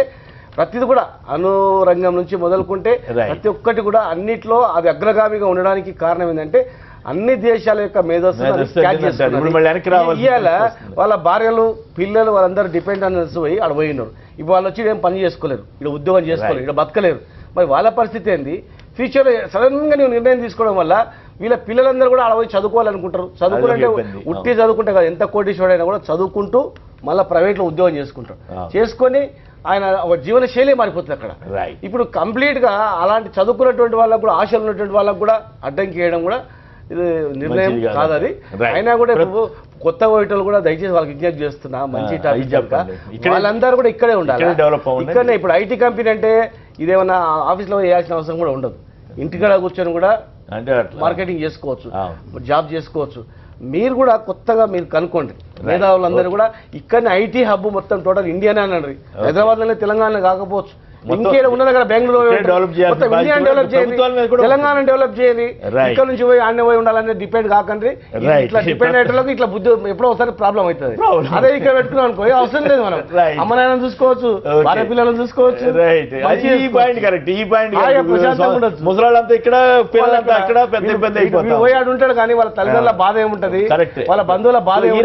ప్రతిది కూడా అనురంగం నుంచి మొదలుకుంటే ప్రతి ఒక్కటి కూడా అన్నిట్లో అది అగ్రగామిగా ఉండడానికి కారణం ఏంటంటే అన్ని దేశాల యొక్క మేధస్సు ఇవాళ వాళ్ళ భార్యలు పిల్లలు వాళ్ళందరూ డిపెండెన్స్ పోయి ఆడ పోయినారు. ఇప్పుడు వాళ్ళు వచ్చి ఏం పని చేసుకోలేరు, ఇక్కడ ఉద్యోగం చేసుకోలేరు, ఇక్కడ బతకలేరు. మరి వాళ్ళ పరిస్థితి ఏంది? ఫ్యూచర్ సడన్గా నువ్వు నిర్ణయం తీసుకోవడం వల్ల వీళ్ళ పిల్లలందరూ కూడా ఆడ పోయి చదువుకోవాలనుకుంటారు. చదువుకుంటే ఉట్టి చదువుకుంటే కదా, ఎంత కోటీశ్వరుడైనా కూడా చదువుకుంటూ మళ్ళీ ప్రైవేట్లో ఉద్యోగం చేసుకుంటారు. చేసుకొని ఆయన జీవన శైలి మారిపోతుంది అక్కడ. ఇప్పుడు కంప్లీట్గా అలాంటి చదువుకున్నటువంటి వాళ్ళకు కూడా, ఆశలు ఉన్నటువంటి వాళ్ళకు కూడా అడ్డంకి వేయడం కూడా ఇది నిర్ణయం కాదు. అది అయినా కూడా ఇప్పుడు కొత్త ఓటర్లు కూడా దయచేసి వాళ్ళకి విజ్ఞప్తి చేస్తున్నా, మంచి టాపిక్, వాళ్ళందరూ కూడా ఇక్కడే ఉండాలి, ఇక్కడనే. ఇప్పుడు ఐటీ కంపెనీ అంటే ఇదేమన్నా ఆఫీస్లో వేయాల్సిన అవసరం కూడా ఉండదు, ఇంటికాడ కూర్చొని కూడా మార్కెటింగ్ చేసుకోవచ్చు, జాబ్ చేసుకోవచ్చు. మీరు కూడా కొత్తగా మీరు కనుక్కోండి, మేధావులందరూ కూడా ఇక్కడనే ఐటీ హబ్ మొత్తం టోటల్ ఇండియానే అనండి. హైదరాబాద్లోనే తెలంగాణ కాకపోవచ్చు, ఇంకేదో ఉన్నది కదా, బెంగళూరు డెవలప్ చేయండి, తెలంగాణ డెవలప్ చేయండి. ఇక్కడ నుంచి పోయి ఆడనే పోయి ఉండాలనే డిపెండ్ కాకండి. ఇట్లా డిపెండ్ అయ్యేటోళ్ళకి ఇట్లా బుద్ధి ఎప్పుడో ఒకసారి ప్రాబ్లం అవుతుంది. అదే ఇక్కడ పెట్టుకున్నాం అనుకో అవసరం లేదు, మనం అమ్మనాయన చూసుకోవచ్చు, భార్య పిల్లలను చూసుకోవచ్చు. ముసలాళ్ళంతా ఇక్కడ, పిల్లలంతా అక్కడ, పెద్ద పెద్ద పోయాడు ఉంటాడు కానీ వాళ్ళ తల్లిదండ్రుల బాధ ఏముంటది, వాళ్ళ బంధువుల బాధ ఈ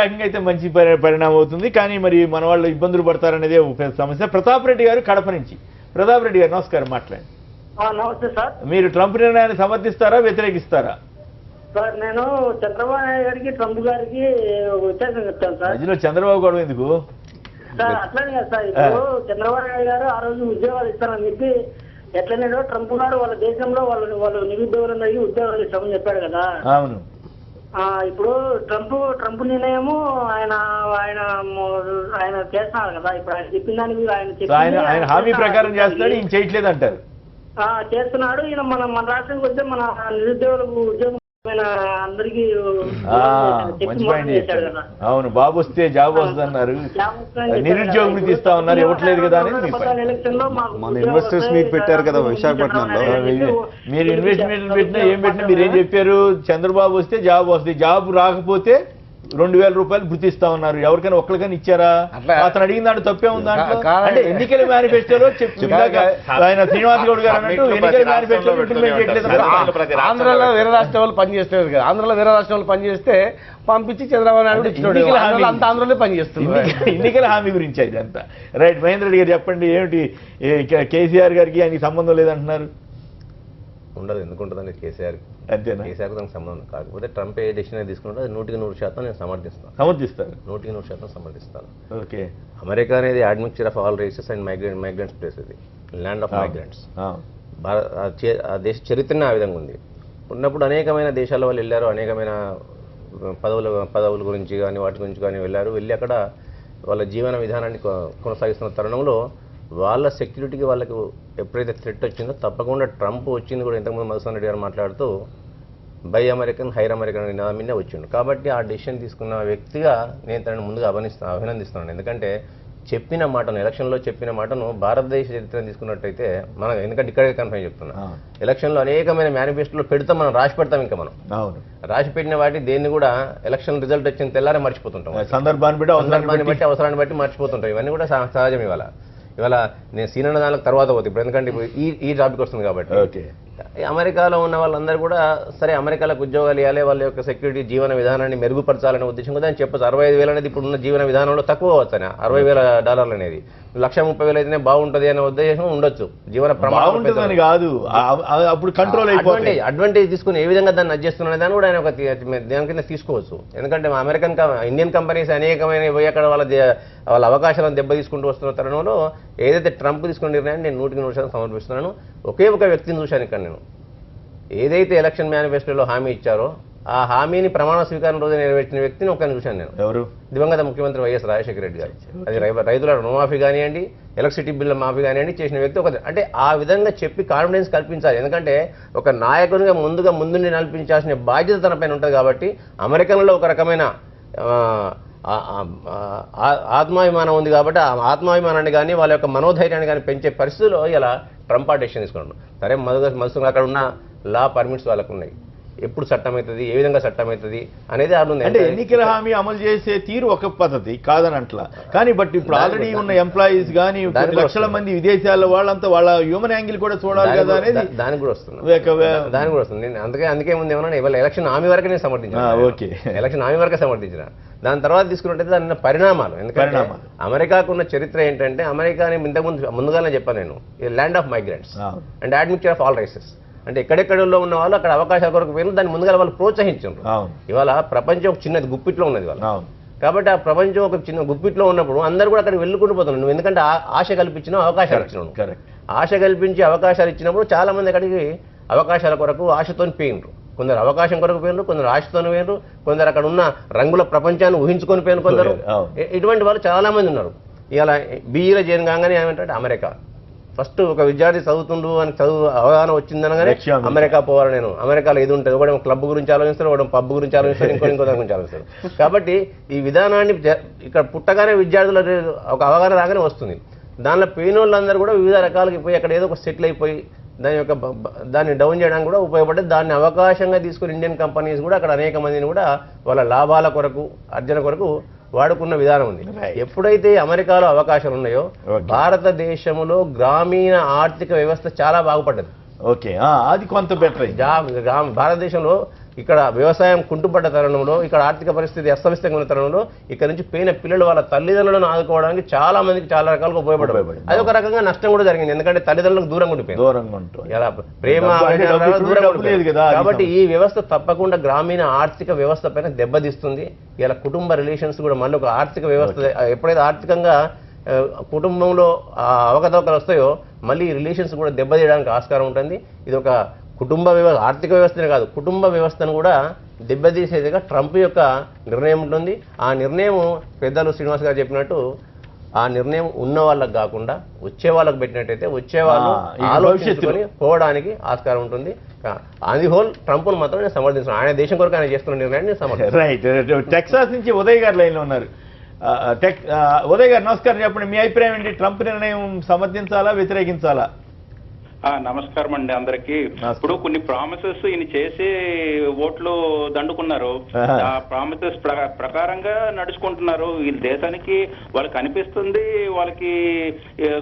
రకంగా అయితే మంచి పరిణామం అవుతుంది. కానీ మరి మన వాళ్ళు ఇబ్బందులు పడతారనేదే సమస్య. ప్రతాప్ రెడ్డి గారు కడప నుంచి. ప్రతాప్ రెడ్డి గారు నమస్కారం, మాట్లాడండి. నమస్తే సార్. మీరు ట్రంప్ నిర్ణయాన్ని సమర్థిస్తారా, వ్యతిరేకిస్తారా? సార్ నేను చంద్రబాబు నాయుడు గారికి, ట్రంప్ గారికి వ్యత్యాసం చెప్తాను సార్. మధ్యలో చంద్రబాబు గొడవ ఎందుకు సార్? అట్లానే కదా సార్, ఇప్పుడు చంద్రబాబు నాయుడు గారు ఆ రోజు ఉద్యోగాలు ఇస్తారని చెప్పి ఎట్లనేదో ట్రంప్ గారు వాళ్ళ దేశంలో వాళ్ళు నిరుద్యోగులందరికీ ఉద్యోగాలు ఇస్తామని చెప్పాడు కదా. అవును. ఇప్పుడు ట్రంప్ నిర్ణయము ఆయన ఆయన ఆయన చేస్తున్నారు కదా. ఇప్పుడు ఆయన చెప్పిన దానికి ఆయన హామీ ప్రకారం చేస్తున్నాడు, ఈయన చేయట్లేదు అంటారు. చేస్తున్నాడు ఈయన. మన రాష్ట్రానికి వస్తే మన నిరుద్యోగులకు ఉద్యోగం అందరికీ మంచి పాయింట్ చేశాడు కదా. అవును, బాబు వస్తే జాబ్ వస్తుంది అన్నారు, నిరుద్యోగం ఇస్తా ఉన్నారు, ఇవ్వట్లేదు కదా అని. మన ఇన్వెస్టర్స్ మీట్ పెట్టారు కదా విశాఖపట్నంలో. మీరు ఇన్వెస్ట్మెంట్ పెట్టినా ఏం పెట్టినా మీరు ఏం చెప్పారు? చంద్రబాబు వస్తే జాబ్ వస్తుంది, జాబ్ రాకపోతే 2000 రూపాయలు గుర్తిస్తా ఉన్నారు. ఎవరికైనా ఒక్కరికైనా ఇచ్చారా? అతను అడిగిన దాంట్లో తప్పే ఉందా? అంటే ఎన్నికల మేనిఫెస్టోలో ఆయన శ్రీనివాస్ గౌడ్ గారు అన్నట్టు ఎన్నికల మేనిఫెస్టో ఇంప్లిమెంట్ చేయట్లేదు. ఆంధ్రలో వేరే రాష్ట్రం వాళ్ళు పనిచేస్తారు కదా, ఆంధ్రలో వేరే రాష్ట్రం వాళ్ళు పనిచేస్తే పంపించి చంద్రబాబు నాయుడు అంత ఆంధ్రలో పనిచేస్తుంది. ఎన్నికల హామీ గురించి ఇదంతా. రైట్, మహేంద్ర రెడ్డి గారు చెప్పండి, ఏమిటి కేసీఆర్ గారికి ఆయనకి సంబంధం లేదంటున్నారు? ఉండదు, ఎందుకు ఉంటుందండి కేసీఆర్కి? అంతేనా? కేసీఆర్కి దానికి సంబంధం కాకపోతే ట్రంప్ ఏ డెసిషన్ తీసుకుంటే అది 100% నేను సమర్థిస్తాను. 100% సమర్థిస్తాను. ఓకే. అమెరికా అనేది admixture of all races and migrants place, ఇది ల్యాండ్ ఆఫ్ మైగ్రెంట్స్. ఆ దేశ చరిత్రనే ఆ విధంగా ఉంది. ఉన్నప్పుడు అనేకమైన దేశాల వాళ్ళు వెళ్ళారు, అనేకమైన పదవుల గురించి కానీ వాటి గురించి కానీ వెళ్ళి అక్కడ వాళ్ళ జీవన విధానాన్ని కొనసాగిస్తున్న తరుణంలో వాళ్ళ సెక్యూరిటీకి వాళ్ళకి ఎప్పుడైతే థ్రెట్ వచ్చిందో తప్పకుండా ట్రంప్ వచ్చింది కూడా. ఇంతకుముందు మధుసూదన్ రెడ్డి గారు మాట్లాడుతూ బై అమెరికన్ హైర్ అమెరికన్ నినాదం వచ్చిండు. కాబట్టి ఆ డెసిషన్ తీసుకున్న వ్యక్తిగా నేను తనని ముందుగా అభినందిస్తున్నాను. ఎందుకంటే చెప్పిన మాటను, ఎలక్షన్లో చెప్పిన మాటను భారతదేశ చరిత్రను తీసుకున్నట్టయితే మనం, ఎందుకంటే ఇక్కడే కన్ఫర్మ్ చెప్తున్నా, ఎలక్షన్లో అనేకమైన మేనిఫెస్టోలో పెడతాం, మనం రాసి పెడతాం. ఇంకా మనం రాసి పెట్టిన వాటి దేన్ని కూడా ఎలక్షన్ రిజల్ట్ వచ్చిన తెల్లారే మర్చిపోతుంటాం, సందర్భాన్ని బట్టి అవసరాన్ని బట్టి మర్చిపోతుంటాం. ఇవన్నీ కూడా సహజం. ఇవాళ నేను సీనియర్ దానికి తర్వాత పోతే ఇప్పుడు, ఎందుకంటే ఈ టాపిక్ వస్తుంది కాబట్టి. అమెరికాలో ఉన్న వాళ్ళందరూ కూడా సరే అమెరికాలకు ఉద్యోగాలు ఇవ్వాలి, వాళ్ళ యొక్క సెక్యూరిటీ జీవన విధానాన్ని మెరుగుపరచాలనే ఉద్దేశం కూడా అని చెప్పచ్చు. 65,000 అనేది ఇప్పుడున్న జీవన విధానంలో తక్కువ అవ్వచ్చు, $60,000 అనేది 1,30,000 అయితేనే బాగుంటది అనే ఉద్దేశం ఉండొచ్చు. జీవన ప్రమాణం కాదు, అప్పుడు కంట్రోల్ అయిపోతుంది. అడ్వాంటేజ్ తీసుకుని ఏ విధంగా దాన్ని అడ్జస్ట్ దాన్ని కూడా ఆయన ఒక దాని కింద తీసుకోవచ్చు. ఎందుకంటే ఇండియన్ కంపెనీస్ అనేకమైన పోయి అక్కడ వాళ్ళ అవకాశాలను దెబ్బ తీసుకుంటూ వస్తున్న తరుణంలో ఏదైతే ట్రంప్ తీసుకున్న నిర్ణయాన్ని నేను 100% సమర్పిస్తున్నాను. ఒకే ఒక వ్యక్తిని చూశాను ఇక్కడ నేను. ఏదైతే ఎలక్షన్ మేనిఫెస్టోలో హామీ ఇచ్చారో ఆ హామీని ప్రమాణ స్వీకారం రోజు నెరవేర్చిన వ్యక్తిని ఒకరిని చూశాను నేను. ఎవరు? దివంగత ముఖ్యమంత్రి వైఎస్ రాజశేఖర రెడ్డి గారు. అది రైతుల రుణమాఫీ కానివ్వండి, ఎలక్ట్రిసిటీ బిల్ల మాఫీ కానివ్వండి చేసిన వ్యక్తి ఒక. అంటే ఆ విధంగా చెప్పి కాన్ఫిడెన్స్ కల్పించాలి. ఎందుకంటే ఒక నాయకునిగా ముందుండి నడిపించాల్సిన బాధ్యత తన పైన ఉంటుంది. కాబట్టి అమెరికన్లో ఒక రకమైన ఆత్మాభిమానం ఉంది. కాబట్టి ఆ ఆత్మాభిమానాన్ని కానీ వాళ్ళ యొక్క మనోధైర్యాన్ని కానీ పెంచే పరిస్థితుల్లో ఇలా ట్రంప్ డెసిషన్ తీసుకున్నాడు. సరే మధుగా అక్కడ ఉన్న లా పర్మిట్స్ వాళ్ళకు ఉన్నాయి. ఎప్పుడు చట్టం అవుతుంది, ఏ విధంగా చట్టం అవుతుంది అనేది అర్థం. అంటే ఎన్నికల హామీ అమలు చేసే తీరు ఒక పద్ధతి కాదని అట్లా కానీ, బట్ ఇప్పుడు ఆల్రెడీ ఉన్న ఎంప్లాయీస్ కానీ లక్షల మంది విదేశాల్లో వాళ్ళంతా వాళ్ళ హ్యూమన్ యాంగిల్ కూడా చూడాలి కదా అనేది దానికి కూడా వస్తుంది. నేను అందుకే ముందు ఏమన్నా ఇవాళ ఎలక్షన్ హామీ వరకే నేను సమర్థించాను. ఓకే, ఎలక్షన్ హామీ వరకే సమర్థించిన. దాని తర్వాత తీసుకున్నట్టయితే దాని పరిణామాలు. ఎందుకంటే అమెరికాకు ఉన్న చరిత్ర ఏంటంటే, అమెరికాని ముందుగానే చెప్పాను నేను, land of migrants and admixture of all races. అంటే ఎక్కడెక్కడలో ఉన్న వాళ్ళు అక్కడ అవకాశాల కొరకు పోయిన దాన్ని ముందుగా వాళ్ళు ప్రోత్సహించారు. ఇవాళ ప్రపంచం ఒక చిన్నది గుప్పిట్లో ఉన్నది వాళ్ళు. కాబట్టి ఆ ప్రపంచం ఒక చిన్న గుప్పిట్లో ఉన్నప్పుడు అందరూ కూడా అక్కడికి వెళ్ళుకుంటూ పోతున్నారు. నువ్వు ఎందుకంటే ఆశ కల్పించినావు, అవకాశాలు ఇచ్చినావు. ఆశ కల్పించి అవకాశాలు ఇచ్చినప్పుడు చాలా మంది అక్కడికి అవకాశాల కొరకు ఆశతో పోయినరు. కొందరు అవకాశం కొరకు పోయినరు, కొందరు ఆశతో పోయినరు, కొందరు అక్కడ ఉన్న రంగుల ప్రపంచాన్ని ఊహించుకొని పోయిన కొందరు. ఇటువంటి వాళ్ళు చాలా మంది ఉన్నారు. ఇలా బీఈలో చేరిన కాగానే ఏమంటే అమెరికా ఫస్ట్ ఒక విద్యార్థి చదువుతుండు అని అవగాహన వచ్చిందనగానే అమెరికా పోవాలి. నేను అమెరికాలో ఏది ఉంటుంది, ఒకటి క్లబ్ గురించి ఆలోచిస్తాడు, ఒకటి పబ్ గురించి ఆలోచిస్తాడు, ఇంకో దాని గురించి ఆలోచిస్తాడు. కాబట్టి ఈ విధానాన్ని ఇక్కడ పుట్టగానే విద్యార్థుల ఒక అవగాహన రాగానే వస్తుంది. దానిలో పోయిన వాళ్ళందరూ కూడా వివిధ రకాలకి పోయి అక్కడ ఏదో ఒక సెటిల్ అయిపోయి దాన్ని డౌన్ చేయడానికి కూడా ఉపయోగపడే దాన్ని అవకాశంగా తీసుకుని ఇండియన్ కంపెనీస్ కూడా అక్కడ అనేక మందిని కూడా వాళ్ళ లాభాల కొరకు అర్జన కొరకు వాడుకున్న విధానం ఉంది. ఎప్పుడైతే అమెరికాలో అవకాశాలు ఉన్నాయో భారతదేశంలో గ్రామీణ ఆర్థిక వ్యవస్థ చాలా బాగుపడ్డది. ఓకే, అది కొంత బెటర్. భారతదేశంలో ఇక్కడ వ్యవసాయం కుంటుపడ్డ తరుణంలో, ఇక్కడ ఆర్థిక పరిస్థితి అస్తవ్యస్తంగా ఉన్న తరుణంలో ఇక్కడ నుంచి పోయిన పిల్లలు వాళ్ళ తల్లిదండ్రులను ఆదుకోవడానికి చాలా మందికి చాలా రకాలుగా ఉపయోగపడదు. అది ఒక రకంగా నష్టం కూడా జరిగింది. ఎందుకంటే తల్లిదండ్రులకు దూరంగా ఉండిపోయింది, ఇలా ప్రేమ కాబట్టి ఈ వ్యవస్థ తప్పకుండా గ్రామీణ ఆర్థిక వ్యవస్థ పైన దెబ్బతీస్తుంది. ఇలా కుటుంబ రిలేషన్స్ కూడా మళ్ళీ ఒక ఆర్థిక వ్యవస్థ ఎప్పుడైతే ఆర్థికంగా కుటుంబంలో అవకతవకలు వస్తాయో మళ్ళీ రిలేషన్స్ కూడా దెబ్బతీయడానికి ఆస్కారం ఉంటుంది. ఇది ఒక కుటుంబ వ్యవస్థ, ఆర్థిక వ్యవస్థనే కాదు కుటుంబ వ్యవస్థను కూడా దెబ్బతీసేదిగా ట్రంప్ యొక్క నిర్ణయం ఉంటుంది. ఆ నిర్ణయం పెద్దలు శ్రీనివాస్ గారు చెప్పినట్టు ఆ నిర్ణయం ఉన్న వాళ్ళకి కాకుండా వచ్చే వాళ్ళకి పెట్టినట్టయితే వచ్చేవాళ్ళు ఆలోచించుకొని పోవడానికి ఆస్కారం ఉంటుంది. అది హోల్ ట్రంప్ను మాత్రం నేను సమర్థించాను. ఆయన దేశం కొరకు ఆయన చేస్తున్న నిర్ణయాన్ని సమర్థించాను. రైట్. టెక్సాస్ నుంచి ఉదయ్ గారు లైన్లో ఉన్నారు. ఉదయ్ గారు నమస్కారం, చెప్పండి మీ అభిప్రాయం ఏంటి? ట్రంప్ నిర్ణయం సమర్థించాలా వ్యతిరేకించాలా? నమస్కారం అండి అందరికి. ఇప్పుడు కొన్ని ప్రామిసెస్ ఈయన చేసి ఓట్లు దండుకున్నారు. ఆ ప్రామిసెస్ ప్రకారంగా నడుచుకుంటున్నారు. ఈ దేశానికి వాళ్ళకి అనిపిస్తుంది, వాళ్ళకి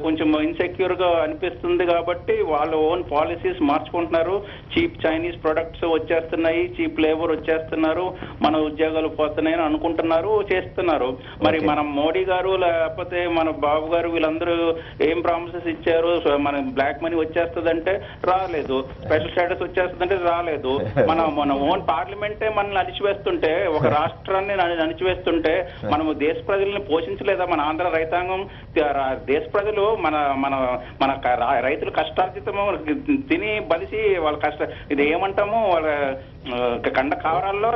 కొంచెం ఇన్సెక్యూర్ గా అనిపిస్తుంది కాబట్టి వాళ్ళ ఓన్ పాలసీస్ మార్చుకుంటున్నారు. చీప్ చైనీస్ ప్రొడక్ట్స్ వచ్చేస్తున్నాయి, చీప్ లేబర్ వచ్చేస్తున్నారు, మన ఉద్యోగాలు పోతున్నాయని అనుకుంటున్నారు, చేస్తున్నారు. మరి మన మోడీ గారు లేకపోతే మన బాబు గారు వీళ్ళందరూ ఏం ప్రామిసెస్ ఇచ్చారు? మన బ్లాక్ మనీ వచ్చేస్తుందంటే రాలేదు, స్పెషల్ స్టేటస్ వచ్చేస్తుందంటే రాలేదు. మన ఓన్ పార్లమెంటే మనల్ని అణిచివేస్తుంటే, ఒక రాష్ట్రాన్ని అణిచివేస్తుంటే మనము దేశ ప్రజల్ని పోషించలేదా? మన ఆంధ్ర రైతాంగం, దేశ ప్రజలు మన మన మన రైతులు కష్టార్జితము తిని బలిసి వాళ్ళ ఇది ఏమంటాము వాళ్ళ కండ కావరాల్లో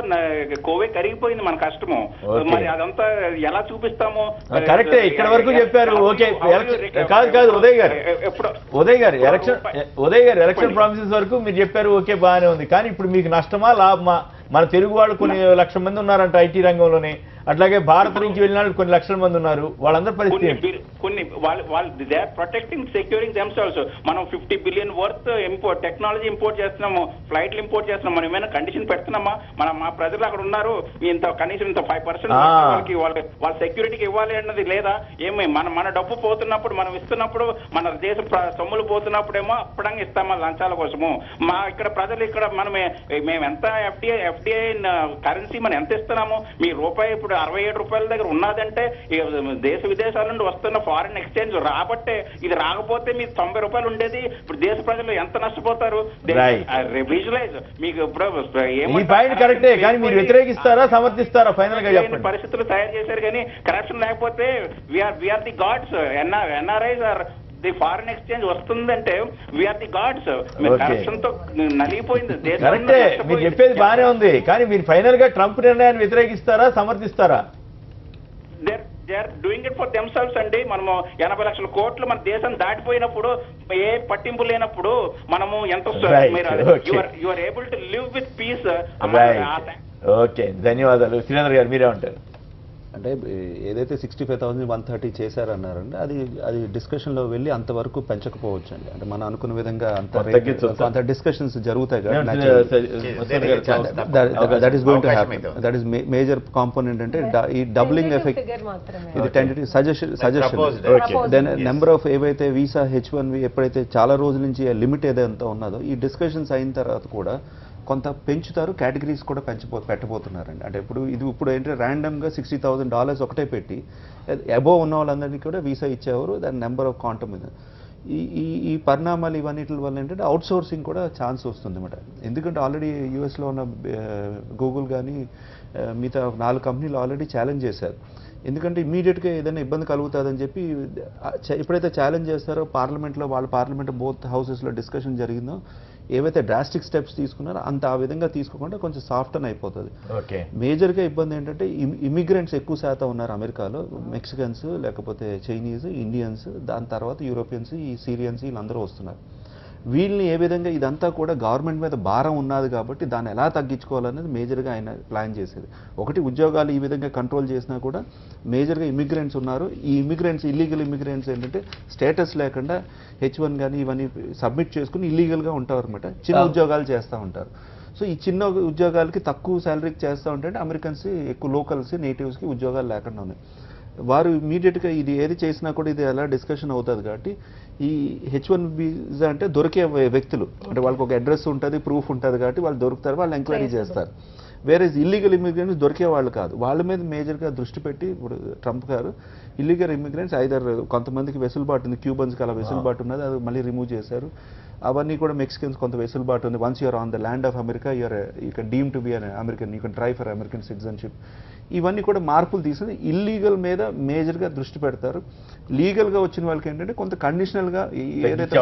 కోవే కరిగిపోయింది మన కష్టము. మరి అదంతా ఎలా చూపిస్తాము? కరెక్టే, ఇక్కడ వరకు చెప్పారు. ఓకే, కాదు ఉదయ్ గారు ఎలక్షన్ ప్రామిసెస్ వరకు మీరు చెప్పారు, ఓకే బాగానే ఉంది. కానీ ఇప్పుడు మీకు నష్టమా లాభమా? మన తెలుగు వాళ్ళు కొన్ని లక్షల మంది ఉన్నారంట ఐటీ రంగంలోనే, అట్లాగే భారత్ నుంచి వెళ్ళిన వాళ్ళు కొన్ని లక్షల మంది ఉన్నారు. వాళ్ళందరి పరిస్థితి కొన్ని వాళ్ళు they are protecting securing themselves. మనం 50 బిలియన్ వర్త్ టెక్నాలజీ ఇంపోర్ట్ చేస్తున్నాము, ఫ్లైట్లు ఇంపోర్ట్ చేస్తున్నాము. మనం ఏమైనా కండిషన్ పెడుతున్నామా? మా ప్రజలు అక్కడ ఉన్నారు, ఇంత కనీసం ఇంత 5% వాళ్ళ సెక్యూరిటీకి ఇవ్వాలి అన్నది లేదా? ఏమి మన డబ్బు పోతున్నప్పుడు, మనం ఇస్తున్నప్పుడు, మన దేశ సొమ్ములు పోతున్నప్పుడేమో అప్పడంగా ఇస్తామా లంచాల కోసము? మా ఇక్కడ ప్రజలు ఇక్కడ మేము ఎంత ఎఫ్డిఐ కరెన్సీ మనం ఎంత ఇస్తున్నాము? మీ రూపాయి ఇప్పుడు ఇప్పుడు 67 రూపాయల దగ్గర ఉన్నదంటే దేశ విదేశాల నుండి వస్తున్న ఫారిన్ ఎక్స్చేంజ్ రాబట్టే, ఇది రాకపోతే మీకు 90 రూపాయలు ఉండేది. ఇప్పుడు దేశ ప్రజలు ఎంత నష్టపోతారు? విజువలైజ్ మీకు ఇప్పుడు కరెక్టే, కానీ మీరు వ్యతిరేకిస్తారా సమర్థిస్తారా ఫైనల్ గా చెప్పండి. పరిస్థితులు తయారు చేశారు, కానీ కరప్షన్ లేకపోతే we are the gods. NRIs are the foreign exchange వస్తుందంటే వీఆర్ ది గాడ్స్. కరప్షన్ తో నలిగిపోయింది. కరెక్టే, మీరు చెప్పేది బాగానే ఉంది, కానీ మీరు ఫైనల్ గా ట్రంప్ నిర్ణయాన్ని వ్యతిరేకిస్తారా సమర్థిస్తారా? They are doing it for themselves అండి. మనము 80 లక్షల కోట్లు మన దేశం దాటిపోయినప్పుడు, ఏ పట్టింపు లేనప్పుడు మనము ఎంత you are able to live with peace. Okay, ధన్యవాదాలు. శ్రీధర్ గారు మీరేమంటారు? అంటే ఏదైతే 65,130 చేశారన్నారండి, అది డిస్కషన్లో వెళ్ళి అంతవరకు పెంచకపోవచ్చు అండి. అంటే మనం అనుకున్న విధంగా అంత డిస్కషన్స్ జరుగుతాయి కదా. That is going to happen. That is major component. అంటే ఈ డబ్లింగ్ ఎఫెక్ట్, ఇది tentative suggestion. Then number of ఏవైతే వీసా H1B ఎప్పుడైతే చాలా రోజుల నుంచి లిమిట్ ఏదైతే ఉన్నదో, ఈ డిస్కషన్స్ అయిన తర్వాత కూడా కొంత పెంచుతారు, కేటగిరీస్ కూడా పెట్టబోతున్నారండి. అంటే ఇప్పుడు ఏంటంటే ర్యాండమ్గా $60,000 ఒకటే పెట్టి అబోవ్ ఉన్న వాళ్ళందరినీ కూడా వీసా ఇచ్చేవారు. దాని నెంబర్ ఆఫ్ క్వాంటమ్ మీద ఈ పరిణామాలు ఇవన్నిటి వల్ల ఏంటంటే అవుట్ సోర్సింగ్ కూడా ఛాన్స్ వస్తుంది అన్నమాట. ఎందుకంటే ఆల్రెడీ యూఎస్లో ఉన్న గూగుల్ కానీ మిగతా 4 కంపెనీలు ఆల్రెడీ ఛాలెంజ్ చేశారు. ఎందుకంటే ఇమీడియట్గా ఏదైనా ఇబ్బంది కలుగుతుందని చెప్పి ఎప్పుడైతే ఛాలెంజ్ చేస్తారో వాళ్ళ పార్లమెంట్ బోత్ హౌసెస్లో డిస్కషన్ జరిగిందో, ఏవైతే డ్రాస్టిక్ స్టెప్స్ తీసుకున్నారో అంత ఆ విధంగా తీసుకోకుండా కొంచెం సాఫ్ట్ అని అయిపోతుంది. మేజర్గా ఇబ్బంది ఏంటంటే ఇమిగ్రెంట్స్ ఎక్కువ శాతం ఉన్నారు అమెరికాలో. మెక్సికన్స్, లేకపోతే చైనీస్, ఇండియన్స్, దాని తర్వాత యూరోపియన్స్, ఈ సిరియన్స్, వీళ్ళందరూ వస్తున్నారు. వీళ్ళని ఏ విధంగా, ఇదంతా కూడా గవర్నమెంట్ మీద భారం ఉన్నది కాబట్టి దాన్ని ఎలా తగ్గించుకోవాలనేది మేజర్గా ఆయన ప్లాన్ చేసేది. ఒకటి, ఉద్యోగాలు ఈ విధంగా కంట్రోల్ చేసినా కూడా మేజర్గా ఇమిగ్రెంట్స్ ఉన్నారు. ఈ ఇమిగ్రెంట్స్, ఇల్లీగల్ ఇమిగ్రెంట్స్ ఏంటంటే స్టేటస్ లేకుండా H1 కానీ ఇవన్నీ సబ్మిట్ చేసుకుని ఇల్లీగల్గా ఉంటారు అనమాట. చిన్న ఉద్యోగాలు చేస్తూ ఉంటారు. సో ఈ చిన్న ఉద్యోగాలకి తక్కువ శాలరీకి చేస్తూ ఉంటే అమెరికన్స్ ఎక్కువ లోకల్స్, నేటివ్స్కి ఉద్యోగాలు లేకుండా ఉన్నాయి. వారు ఇమీడియట్గా ఇది ఏది చేసినా కూడా ఇది ఎలా డిస్కషన్ అవుతుంది కాబట్టి ఈ H1 వీసా అంటే దొరికే వ్యక్తులు, అంటే వాళ్ళకి ఒక అడ్రస్ ఉంటుంది, ప్రూఫ్ ఉంటుంది కాబట్టి వాళ్ళు దొరుకుతారు, వాళ్ళు ఎంక్వైరీ చేస్తారు. వేరే ఇల్లీగల్ ఇమిగ్రెంట్స్ దొరికే వాళ్ళు కాదు. వాళ్ళ మీద మేజర్గా దృష్టి పెట్టి ఇప్పుడు ట్రంప్ గారు ఇల్లీగల్ ఇమిగ్రెంట్స్ ఐదర్ కొంతమందికి వెసులుబాటు ఉంది, క్యూబన్స్కి అలా వెసులుబాటు ఉన్నది, అది మళ్ళీ రిమూవ్ చేశారు. అవన్నీ కూడా మెక్సికన్స్ కొంత వెసులుబాటు ఉంది. Once you're on the land of America you can deem to be an American, you can try for American citizenship. ఇవన్నీ కూడా మార్పులు తీసుకుని ఇల్లీగల్ మీద మేజర్గా దృష్టి పెడతారు. లీగల్గా వచ్చిన వాళ్ళకి ఏంటంటే కొంత కండిషనల్గా ఏదైతే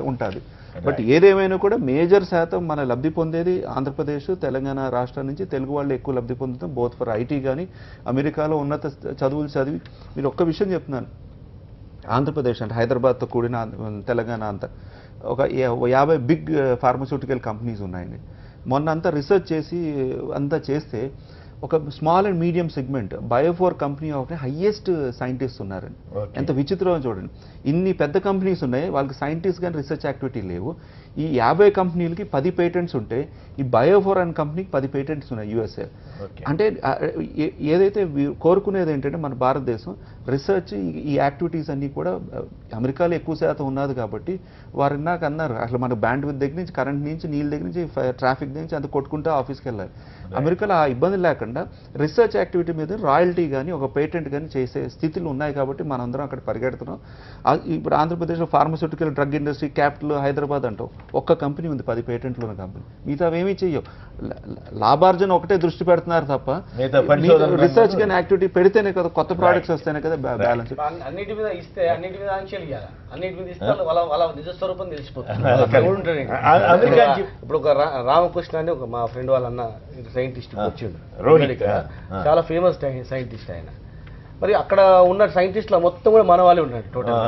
ఉంటుంది. బట్ ఏదేమైనా కూడా మేజర్ శాతం మన లబ్ధి పొందేది ఆంధ్రప్రదేశ్, తెలంగాణ రాష్ట్రం నుంచి తెలుగు వాళ్ళు ఎక్కువ లబ్ధి పొందుతాం. బోత్ ఫర్ ఐటీ కానీ అమెరికాలో ఉన్నత చదువులు చదివి. మీరు ఒక్క విషయం చెప్తున్నాను, ఆంధ్రప్రదేశ్ అంటే హైదరాబాద్తో కూడిన తెలంగాణ అంతా ఒక 50 బిగ్ ఫార్మస్యూటికల్ కంపెనీస్ ఉన్నాయండి. మొన్న అంతా రీసెర్చ్ చేసి అంతా చేస్తే ఒక small and medium segment Biophore company ఒకటి హైయెస్ట్ సైంటిస్ట్ ఉన్నారండి. ఎంత విచిత్రం చూడండి. ఇన్ని పెద్ద కంపెనీస్ ఉన్నాయి, వాళ్ళకి సైంటిస్ట్ కానీ రీసెర్చ్ యాక్టివిటీ లేవు. ఈ 50 కంపెనీలకి 10 పేటెంట్స్ ఉంటే ఈ బయోఫోర్ అనే కంపెనీకి 10 పేటెంట్స్ ఉన్నాయి యూఎస్ఏ. అంటే ఏదైతే కోరుకునేది ఏంటంటే మన భారతదేశం రీసెర్చ్ ఈ యాక్టివిటీస్ అన్నీ కూడా అమెరికాలో ఎక్కువ శాతం ఉన్నది కాబట్టి వారు నాకు అన్నారు అసలు మన బ్యాండ్ విత్ దగ్గర నుంచి, కరెంట్ నుంచి, నీళ్ళ దగ్గర నుంచి, ట్రాఫిక్ దగ్గర నుంచి అంత కొట్టుకుంటూ ఆఫీస్కి వెళ్ళాలి. అమెరికాలో ఆ ఇబ్బంది లేకుండా రీసెర్చ్ యాక్టివిటీ మీద రాయల్టీ కానీ ఒక పేటెంట్ కానీ చేసే స్థితిలో ఉన్నాయి కాబట్టి మనందరం అక్కడ పరిగెడుతున్నాం. ఇప్పుడు ఆంధ్రప్రదేశ్లో pharmaceutical drug industry capital Hyderabad అంటాం, ఒక్క కంపెనీ ఉంది 10 పేటెంట్లు ఉన్న కంపెనీ. మిగతా ఏమీ చెయ్యవు. లాభార్జన ఒకటే దృష్టి పెడుతున్నారు తప్ప రీసెర్చ్ కానీ యాక్టివిటీ పెడితేనే కదా కొత్త ప్రోడక్ట్స్ వస్తేనే కదా బ్యాలెన్స్. అన్నిటి మీద ఇస్తే అన్నిటి మీద ఆంక్షలు ఇవ్వాలి, అన్నిటి మీద ఇస్తే వాళ్ళ నిజస్వరూపం తెలిసిపోతుంది. ఇప్పుడు ఒక రామకృష్ణ అని ఒక మా ఫ్రెండ్ వాళ్ళ అన్న సైంటిస్ట్ వచ్చిండు, చాలా ఫేమస్ సైంటిస్ట్ ఆయన. మరి అక్కడ ఉన్న సైంటిస్టులు మొత్తం కూడా మన వాళ్ళే ఉన్నారు టోటల్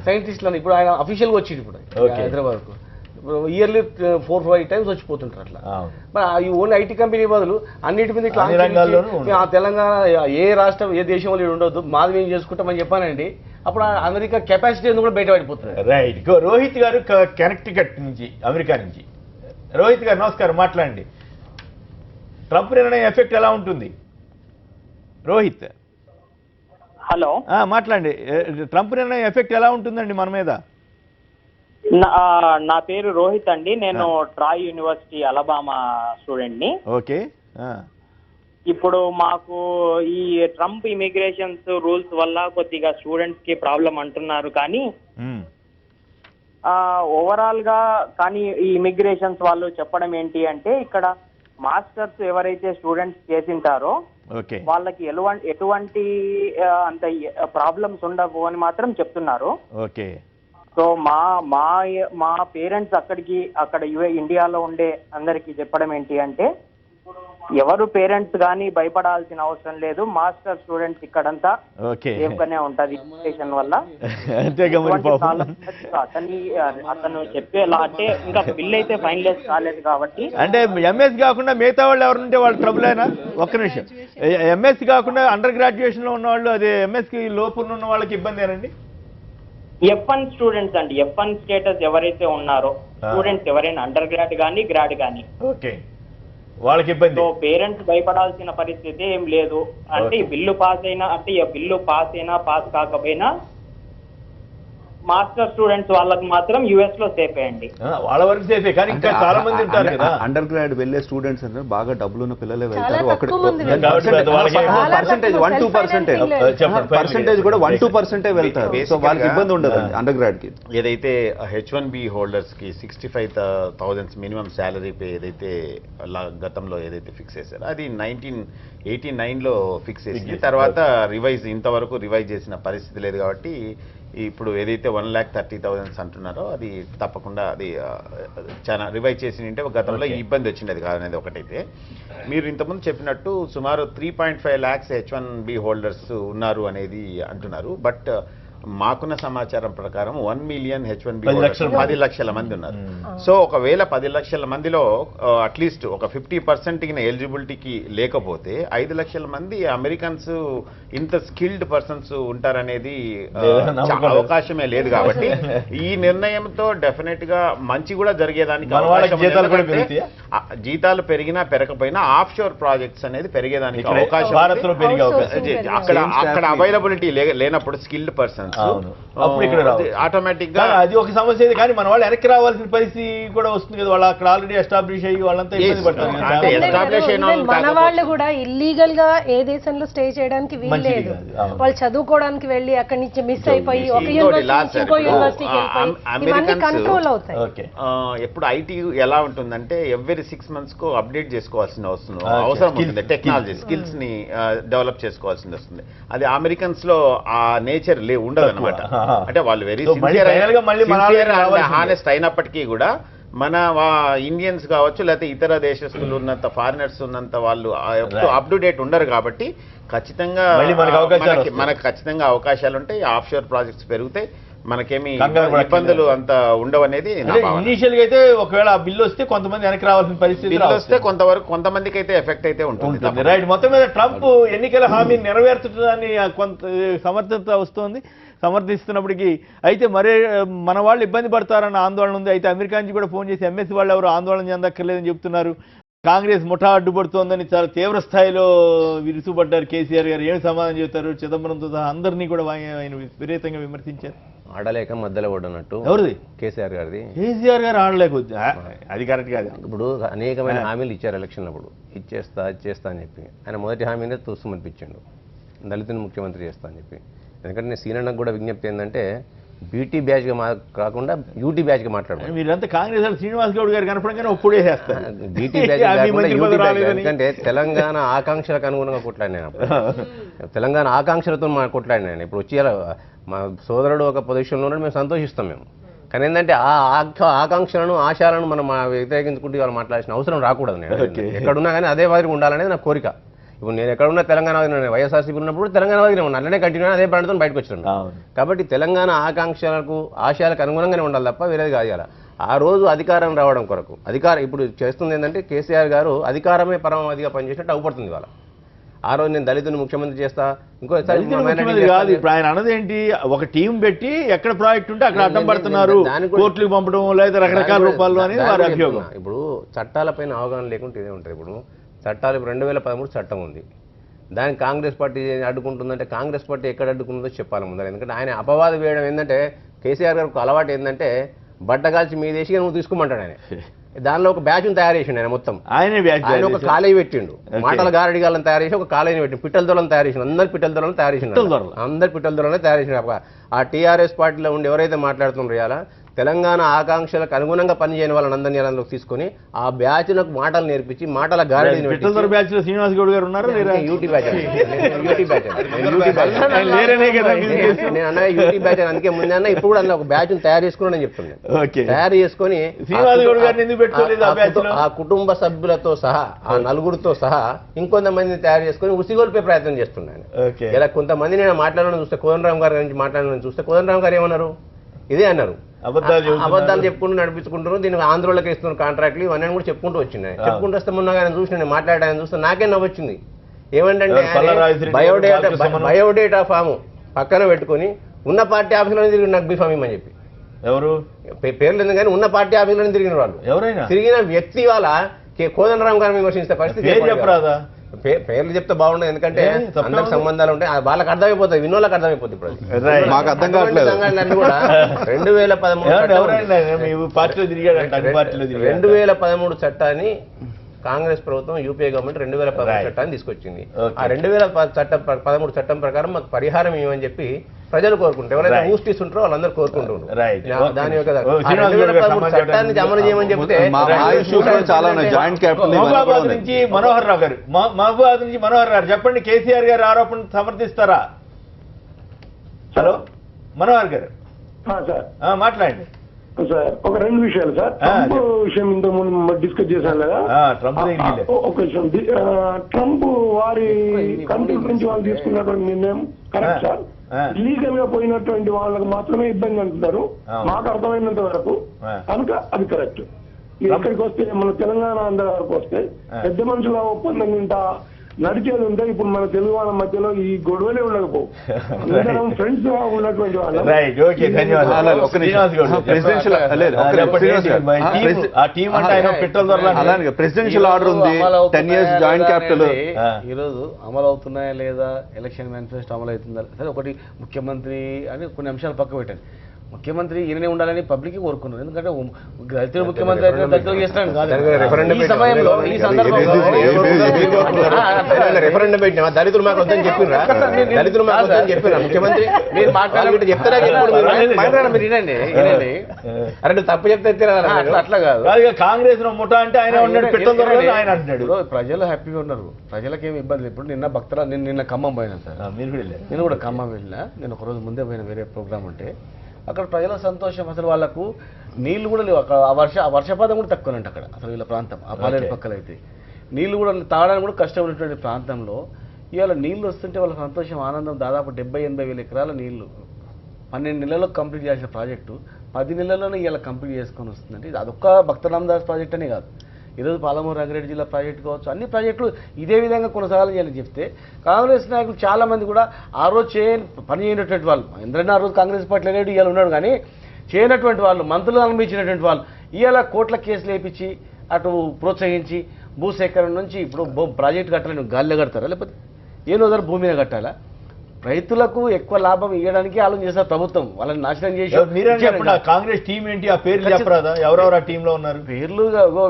సైంటిస్టులు. ఇప్పుడు ఆయన అఫీషియల్గా వచ్చిండు ఇప్పుడు హైదరాబాద్కు. ఇప్పుడు ఇయర్లీ 4-5 టైమ్స్ వచ్చిపోతుంటారు అట్లా. మరి ఈ ఓన్లీ ఐటీ కంపెనీ బదులు అన్నిటి మీద ఇట్లా ఆ తెలంగాణ ఏ రాష్ట్రం ఏ దేశం వాళ్ళు ఉండొద్దు, మాది మేము చేసుకుంటామని చెప్పానండి. అప్పుడు అమెరికా కెపాసిటీ ఎందుకు కూడా బయటపడిపోతుంది. రైట్. రోహిత్ గారు కనెక్టికట్ నుంచి, అమెరికా నుంచి. రోహిత్ గారు నమస్కారం, మాట్లాడండి. ట్రంప్ నిర్ణయం ఎఫెక్ట్ ఎలా ఉంటుంది? రోహిత్ హలో, మాట్లాడండి. ట్రంప్ నిర్ణయం ఎఫెక్ట్ ఎలా ఉంటుందండి మన మీద? నా పేరు రోహిత్ అండి, నేను ట్రాయ్ యూనివర్సిటీ అలబామా స్టూడెంట్ ని. ఓకే. ఇప్పుడు మాకు ఈ ట్రంప్ ఇమిగ్రేషన్స్ రూల్స్ వల్ల కొద్దిగా స్టూడెంట్స్ కి ప్రాబ్లం అంటున్నారు, కానీ ఓవరాల్ గా కానీ ఈ ఇమిగ్రేషన్స్ వాళ్ళు చెప్పడం ఏంటి అంటే ఇక్కడ మాస్టర్స్ ఎవరైతే స్టూడెంట్స్ చేసింటారో వాళ్ళకి ఎటువంటి అంత ప్రాబ్లమ్స్ ఉండవు అని మాత్రం చెప్తున్నారు. ఓకే. సో మా పేరెంట్స్ అక్కడ ఇండియాలో ఉండే అందరికి చెప్పడం ఏంటి అంటే ఎవరు పేరెంట్స్ గానీ భయపడాల్సిన అవసరం లేదు, మాస్టర్ స్టూడెంట్స్ ఇక్కడంతా సేఫ్ గానే ఉంటది ఎడ్యుకేషన్ వల్ల. అతను చెప్పేలా అంటే ఇంకా బిల్ అయితే ఫైనలైజ్ కాలేదు కాబట్టి. అంటే ఎంఎస్ కాకుండా మిగతా వాళ్ళు ఎవరుంటే వాళ్ళు ట్రబుల్ అయినా ఒక్క నిమిషం, ఎంఎస్ కాకుండా అండర్ గ్రాడ్యుయేషన్ లో ఉన్న వాళ్ళు అదే ఎంఎస్ కి లోపు ఉన్న వాళ్ళకి ఇబ్బంది ఏనండి? F1 స్టూడెంట్స్ అండి, F1 స్టేటస్ ఎవరైతే ఉన్నారో స్టూడెంట్స్ ఎవరైనా అండర్ గ్రాడ్ కానీ గ్రాడ్ కానీ వాళ్ళకి ఇబ్బంది. సో పేరెంట్స్ భయపడాల్సిన పరిస్థితి ఏం లేదు. అంటే ఈ బిల్లు పాస్ అయినా పాస్ కాకపోయినా మాస్టర్ స్టూడెంట్స్ వాళ్ళకి మాత్రం యుఎస్ లో సేఫ్ అండి, వాళ్ళ వరకు సేఫే. కానీ ఇంకా చాలా మంది ఉంటారు కదా అండర్ గ్రాడ్ వెళ్ళే స్టూడెంట్స్ అంటే బాగా డబ్బులు ఉన్న పిల్లలే వెళ్తారు. పర్సెంటేజ్ కూడా 1-2% వెళ్తారు. సో వాళ్ళకి ఇబ్బంది ఉండదు అండర్ గ్రాడ్ కి. ఏదైతే H1B హోల్డర్స్ కి 65,000 మినిమం శాలరీ పే ఏదైతే గతంలో ఏదైతే ఫిక్స్ చేశారో అది 1989లో ఫిక్స్ చేసింది. తర్వాత రివైజ్ ఇంతవరకు రివైజ్ చేసిన పరిస్థితి లేదు కాబట్టి ఇప్పుడు ఏదైతే 1,30,000 అంటున్నారో అది తప్పకుండా అది చాలా రివైజ్ చేసి ఉంటే గతంలో ఇబ్బంది వచ్చింది కాదనేది ఒకటైతే. మీరు ఇంతకుముందు చెప్పినట్టు సుమారు 3.5 lakhs H1B హోల్డర్స్ ఉన్నారు అనేది అంటున్నారు. బట్ మాకున్న సమాచారం ప్రకారం 1 million H1B 10 లక్షల మంది ఉన్నారు. సో ఒకవేళ 10 లక్షల మందిలో అట్లీస్ట్ ఒక 50% ఎలిజిబిలిటీకి లేకపోతే 5 లక్షల మంది అమెరికన్స్ ఇంత స్కిల్డ్ పర్సన్స్ ఉంటారనేది అవకాశమే లేదు. కాబట్టి ఈ నిర్ణయంతో డెఫినెట్ గా మంచి కూడా జరిగేదానికి జీతాలు పెరిగినా పెరగకపోయినా ఆఫ్ షోర్ ప్రాజెక్ట్స్ అనేది పెరిగేదానికి అవకాశం. అక్కడ అవైలబిలిటీ లేనప్పుడు స్కిల్డ్ పర్సన్స్ అప్పుడు ఇక్కడ ఆటోమేటిక్ గా అది ఒక సమస్య. కానీ మన వాళ్ళు వెనక్కి రావాల్సిన పరిస్థితి కూడా వస్తుంది కదా, వాళ్ళు అక్కడ ఆల్రెడీ ఎస్టాబ్లిష్ అయ్యి వాళ్ళంతా ఇబ్బంది పడతారు. మన వాళ్ళు కూడా ఇల్లీగల్ గా ఏ దేశంలో స్టే చేయడానికి వీల్లేదు, వాళ్ళు చదువుకోవడానికి వెళ్ళి అక్కడి నుంచి మిస్ అయిపోయి ఒక యూనివర్సిటీ ఇంకో యూనివర్సిటీకి వెళ్ళిపోయి కంట్రోల్ అవుతాయి. ఎప్పుడు ఐటీ ఎలా ఉంటుందంటే ఎవ్రీ 6 months కు అప్డేట్ చేసుకోవాల్సిన అవసరం ఉంటుంది, టెక్నాలజీ స్కిల్స్ ని డెవలప్ చేసుకోవాల్సింది వస్తుంది. అది అమెరికన్స్ లో ఆ నేచర్ ఉండదు అనమాట. అంటే వాళ్ళు వెరీ సిన్సియర్ హానెస్ట్ అయినప్పటికీ కూడా మన ఇండియన్స్ కావచ్చు లేకపోతే ఇతర దేశస్తులు ఉన్నంత ఫారినర్స్ ఉన్నంత వాళ్ళు అప్ టు డేట్ ఉండరు. కాబట్టి ఖచ్చితంగా మనకు ఖచ్చితంగా అవకాశాలు ఉంటాయి, ఆఫ్ షోర్ ప్రాజెక్ట్స్ పెరుగుతాయి, మనకేమి ఇబ్బందులు అంత ఉండవనేది. ఇనిషియల్ గా అయితే ఒకవేళ ఆ బిల్లు వస్తే కొంతమంది వెనక్కి రావాల్సిన పరిస్థితి వస్తే కొంతమందికి అయితే ఎఫెక్ట్ అయితే ఉంటుంది. రైట్. మొత్తం మీద ట్రంప్ ఎన్నికల హామీని నెరవేర్చడాన్ని కొంత సమర్థత వస్తోంది, సమర్థిస్తున్నప్పటికీ అయితే మరే మన వాళ్ళు ఇబ్బంది పడతారన్న ఆందోళన ఉంది. అయితే అమెరికా నుంచి కూడా ఫోన్ చేసి ఎంఎస్సీ వాళ్ళు ఎవరు ఆందోళన చెందక్కర్లేదని చెప్తున్నారు. కాంగ్రెస్ ముఠా అడ్డుపడుతోందని చాలా తీవ్ర స్థాయిలో విరుసుపడ్డారు కేసీఆర్ గారు. ఏమి సమాధానం చెబుతారు? చిదంబరంతో సహా అందరినీ కూడా ఆయన విపరీతంగా విమర్శించారు. ఆడలేక మధ్యలో పడ్డన్నట్టు. ఎవరిది? కేసీఆర్ గారిది. కేసీఆర్ గారు ఆడలేకపోతే అది కరెక్ట్ కాదు. ఇప్పుడు అనేకమైన హామీలు ఇచ్చారు ఎలక్షన్ అప్పుడు, ఇచ్చేస్తా అని చెప్పి. ఆయన మొదటి హామీనే తూసుమనిపించాడు, దళితుని ముఖ్యమంత్రి చేస్తా అని చెప్పి. ఎందుకంటే నేను సీనన్నకు కూడా విజ్ఞప్తి ఏంటంటే బీటీ బ్యాచ్ గా కాకుండా యూటీ బ్యాచ్ గా మాట్లాడారు. మీరంతా కాంగ్రెస్ శ్రీనివాస్ గౌడ్ గారు కనపడంగానే ఒప్పుడే చేస్తారు. బీటీ బ్యాచ్ ఎందుకంటే తెలంగాణ ఆకాంక్షలకు అనుగుణంగా కొట్లాడినాను అప్పుడు. తెలంగాణ ఆకాంక్షలతో కొట్లాడినాను. ఇప్పుడు వచ్చి మా సోదరుడు ఒక పొజిషన్లో ఉన్నాడు, మేము సంతోషిస్తాం మేము. కానీ ఏంటంటే ఆ ఆకాంక్షలను ఆశాలను మనం వ్యతిరేకించుకుంటూ వాళ్ళు మాట్లాడాల్సిన అవసరం రాకూడదు. నేను ఎక్కడున్నా కానీ అదే వారికి ఉండాలనేది నా కోరిక. ఇప్పుడు నేను ఎక్కడున్నా తెలంగాణ వైఎస్ఆర్సీపీ ఉన్నప్పుడు తెలంగాణ వారికి ఉన్నాను, అట్లనే కంటిన్యూ అదే ప్రాంతంతో బయటకు వచ్చాను. కాబట్టి తెలంగాణ ఆకాంక్షలకు ఆశయాలకు అనుగుణంగానే ఉండాలి తప్ప వేరేది కాదు. ఆ రోజు అధికారం రావడం కొరకు ఇప్పుడు చేస్తుంది ఏంటంటే కేసీఆర్ గారు అధికారమే పరమావధిగా పనిచేసినట్టు అవుపడుతుంది వాళ్ళ. ఆ రోజు నేను దళితుని ముఖ్యమంత్రి చేస్తా, ఇంకోసారి కాదు. ఇప్పుడు ఆయన అన్నదేంటి, ఒక టీం పెట్టి ఎక్కడ ప్రాజెక్ట్ ఉంటే అక్కడ అడ్డం పడుతున్నారు, కోర్టులకు పంపడం లేదా రకరకాల రూపాల్లో అనేది వారి అభియోగం. ఇప్పుడు చట్టాలపైన అవగాహన లేకుంటే ఇదే ఉంటుంది. ఇప్పుడు చట్టాలు 2013 చట్టం ఉంది, దానికి కాంగ్రెస్ పార్టీ అడ్డుకుంటుందంటే కాంగ్రెస్ పార్టీ ఎక్కడ అడ్డుకుంటుందో చెప్పాలి ముందర. ఎందుకంటే ఆయన అపవాదం వేయడం ఏంటంటే కేసీఆర్ గారికి అలవాటు ఏంటంటే బట్టగాల్చి మీ దేశీగా నువ్వు తీసుకోమంటాడు ఆయన. దానిలో ఒక బ్యాచ్ను తయారు చేసిండు ఆయన మొత్తం. ఆయన ఒక కాలేజీ పెట్టిండు, మాటల గారడి గాలను తయారు చేసి ఒక కాలేజీ పెట్టిండు, పిట్టల దొరలను తయారు చేసిండు, అందరు పిట్టల దొరలను తయారు చేసిండు, అందరు పిట్టల దొరలనే తయారు చేసిండు. ఆ టీఆర్ఎస్ పార్టీలో ఉండి ఎవరైతే మాట్లాడుతుండ్రో ఇలా తెలంగాణ ఆకాంక్షలకు అనుగుణంగా పనిచేయని వాళ్ళని అందరినీ అందులోకి తీసుకొని ఆ బ్యాచ్లకు మాటలు నేర్పించి మాటల గారడి బ్యాచ్ లో శ్రీనివాస్ గౌడ్ గారు ఉన్నారు. యూటీ బ్యాచ్ నేను అన్న యూటీ బ్యాచ్ అందుకే ముందే అన్న ఇప్పుడు కూడా ఒక బ్యాచ్ తయారు చేసుకున్నాను చెప్తున్నాను. తయారు చేసుకొని శ్రీనివాస్ గౌడ్ గారిని ఎందుకు పెట్టుకోలేదు? ఆ కుటుంబ సభ్యులతో సహా ఆ నలుగురితో సహా ఇంకొంతమందిని తయారు చేసుకొని ఉసిగొల్పే ప్రయత్నం చేస్తున్నాను. ఇలా కొంతమంది నేను మాట్లాడడం చూస్తే కోదండరామ్ గారి గురించి మాట్లాడడం చూస్తే కోదండరామ్ గారు ఏమన్నారు, ఇదే అన్నారు, అబద్ధాలు చెప్పుకుంటూ నడిపించుకుంటున్నారు, దీనికి ఆంధ్రోళ్ళకి ఇస్తున్న కాంట్రాక్ట్లు ఇవన్నీ కూడా చెప్పుకుంటూ వచ్చినాయి. చెప్పుకుంటూ వస్తే మొన్న ఆయన చూసి నేను మాట్లాడాను చూస్తే నాకే నవ్వొచ్చింది. ఏమంటే బయోడేటా ఫామ్ పక్కన పెట్టుకొని ఉన్న పార్టీ ఆఫీసులోనే తిరిగి నాకు బీఫామ్ ఇమ్మని చెప్పి, ఎవరు పేర్లు ఎందుకు కానీ ఉన్న పార్టీ ఆఫీసులోనే తిరిగిన వాళ్ళు, ఎవరైనా తిరిగిన వ్యక్తి వాళ్ళ కోదండరామ్ గారిని విమర్శించే పరిస్థితి చెప్పరాదా? పేర్లు చెప్తే బాగుండదు, ఎందుకంటే అందరికి సంబంధాలు ఉంటాయి, వాళ్ళకి అర్థమైపోతాయి, వినోళ్ళకి అర్థమైపోతుంది. ఇప్పుడు మాకు అర్థం కావట్లేదు. 2013 చట్టాన్ని కాంగ్రెస్ ప్రభుత్వం యూపీఏ గవర్నమెంట్ 2013 చట్టాన్ని తీసుకొచ్చింది. ఆ 2013 చట్టం ప్రకారం మాకు పరిహారం ఇవ్వమని చెప్పి ప్రజలు కోరుకుంటారు. ఎవరైతే ఊస్టీస్ ఉంటారో వాళ్ళందరూ కోరుకుంటారు. దాని యొక్క 2013 చట్టాన్ని అమలు చేయమని చెప్తే మహబూబాబాద్ నుంచి మనోహర్ రావు గారు, మహబూబాబాద్ నుంచి మనోహర్ రావు చెప్పండి, కేసీఆర్ గారు ఆరోపణ సమర్థిస్తారా? హలో మనోహర్ గారు మాట్లాడండి సార్. ఒక 2 విషయాలు సార్. ట్రంప్ విషయం ఇంతకు ముందు డిస్కస్ చేశాను కదా, ఒక విషయం. ట్రంప్ వారి కంట్రీ గురించి వాళ్ళు తీసుకున్నటువంటి నిర్ణయం కరెక్ట్ సార్. ఇల్లీగల్ గా పోయినటువంటి వాళ్ళకి మాత్రమే ఇబ్బంది అంటున్నారు మాకు అర్థమైనంత వరకు, కనుక అది కరెక్ట్. ఎక్కడికి వస్తే మన తెలంగాణ ఆంధ్ర వరకు వస్తే పెద్ద మనుషుల ఒప్పందం ఇంత నడిచేది ఉంటే ఇప్పుడు మన తెలుగు వాళ్ళ మధ్యలో ఈ గొడవలే ఉండకపో, ఫ్రెండ్స్ ఉన్నటువంటి వాళ్ళు. ప్రెసిడెన్షియల్ ఆర్డర్ ఉంది, 10 years జాయింట్ క్యాపిటల్ ఈరోజు అమలు అవుతున్నాయా లేదా, ఎలక్షన్ మేనిఫెస్టో అమలు అవుతుందా సరే, ఒకటి ముఖ్యమంత్రి అని కొన్ని అంశాలు పక్క పెట్టాను. ముఖ్యమంత్రి ఈయననే ఉండాలని పబ్లిక్ కోరుకున్నారు, ఎందుకంటే దళితులు ముఖ్యమంత్రి అయితే దళితులు చేస్తాను కాదు. ఈ సమయంలో ఈ సందర్భంలో రెఫరెండం పెట్టినా దళితులు మాకు వద్దని చెప్పిరా, దళితులు మాకు వద్దని చెప్పిరా ముఖ్యమంత్రి? మీరు మాట్లాడి చెప్తారా? మీరు వినండి వినండి, అరే నువ్వు తప్పు చెప్తే అట్లా కాదు. కాంగ్రెస్ ముఠా అంటే ఆయన ఆయన అంటున్నాడు. ప్రజలు హ్యాపీగా ఉన్నారు, ప్రజలకు ఏమి ఇబ్బంది. ఇప్పుడు నిన్న భక్తుల నిన్న ఖమ్మం పోయినా సార్, నేను కూడా ఖమ్మం వెళ్ళినా. నేను ఒక రోజు ముందే పోయిన వేరే ప్రోగ్రామ్ ఉంటే అక్కడ ప్రజల సంతోషం, అసలు వాళ్ళకు నీళ్లు కూడా లేవు. అక్కడ ఆ వర్షపాతం కూడా తక్కువనంట అక్కడ, అసలు వీళ్ళ ప్రాంతం ఆ పాలేరు పక్కల అయితే నీళ్లు కూడా తాగడానికి కూడా కష్టం ఉన్నటువంటి ప్రాంతంలో ఇవాళ నీళ్లు వస్తుంటే వాళ్ళ సంతోషం, ఆనందం. దాదాపు 70-80 వేల ఎకరాల నీళ్లు 12 నెలల్లో కంప్లీట్ చేసిన ప్రాజెక్టు 10 నెలల్లోనే ఇవాళ కంప్లీట్ చేసుకొని వస్తుందంటే ఇది అదొక్క భక్త రామదాస్ ప్రాజెక్ట్ అనే కాదు, ఈరోజు పాలమూరు రంగారెడ్డి జిల్లా ప్రాజెక్టు కావచ్చు, అన్ని ప్రాజెక్టులు ఇదే విధంగా కొనసాగాలని చేయాలని చెప్తే కాంగ్రెస్ నాయకులు చాలామంది కూడా ఆ రోజు పని చేయనటువంటి వాళ్ళు, ఇంద్రన్న ఆ రోజు కాంగ్రెస్ పార్టీ లేడు ఇవాళ ఉన్నాడు, కానీ చేయనటువంటి వాళ్ళు, మంత్రులు అనుభవించినటువంటి వాళ్ళు ఇవాళ కోట్ల కేసులు వేయించి అటు ప్రోత్సహించి భూసేకరణ నుంచి ఇప్పుడు ప్రాజెక్టు కట్టాలని గాలిలో కడతారా, లేకపోతే ఏదో భూమి మీద కట్టాలా? రైతులకు ఎక్కువ లాభం ఇవ్వడానికి ఆలోచన చేస్తారు ప్రభుత్వం, వాళ్ళని నాశనం చేసి. కాంగ్రెస్ టీం ఏంటి, ఆ పేర్లు చెప్పరాదా? ఎవరెవరు ఆ టీంలో ఉన్నారు? పేర్లు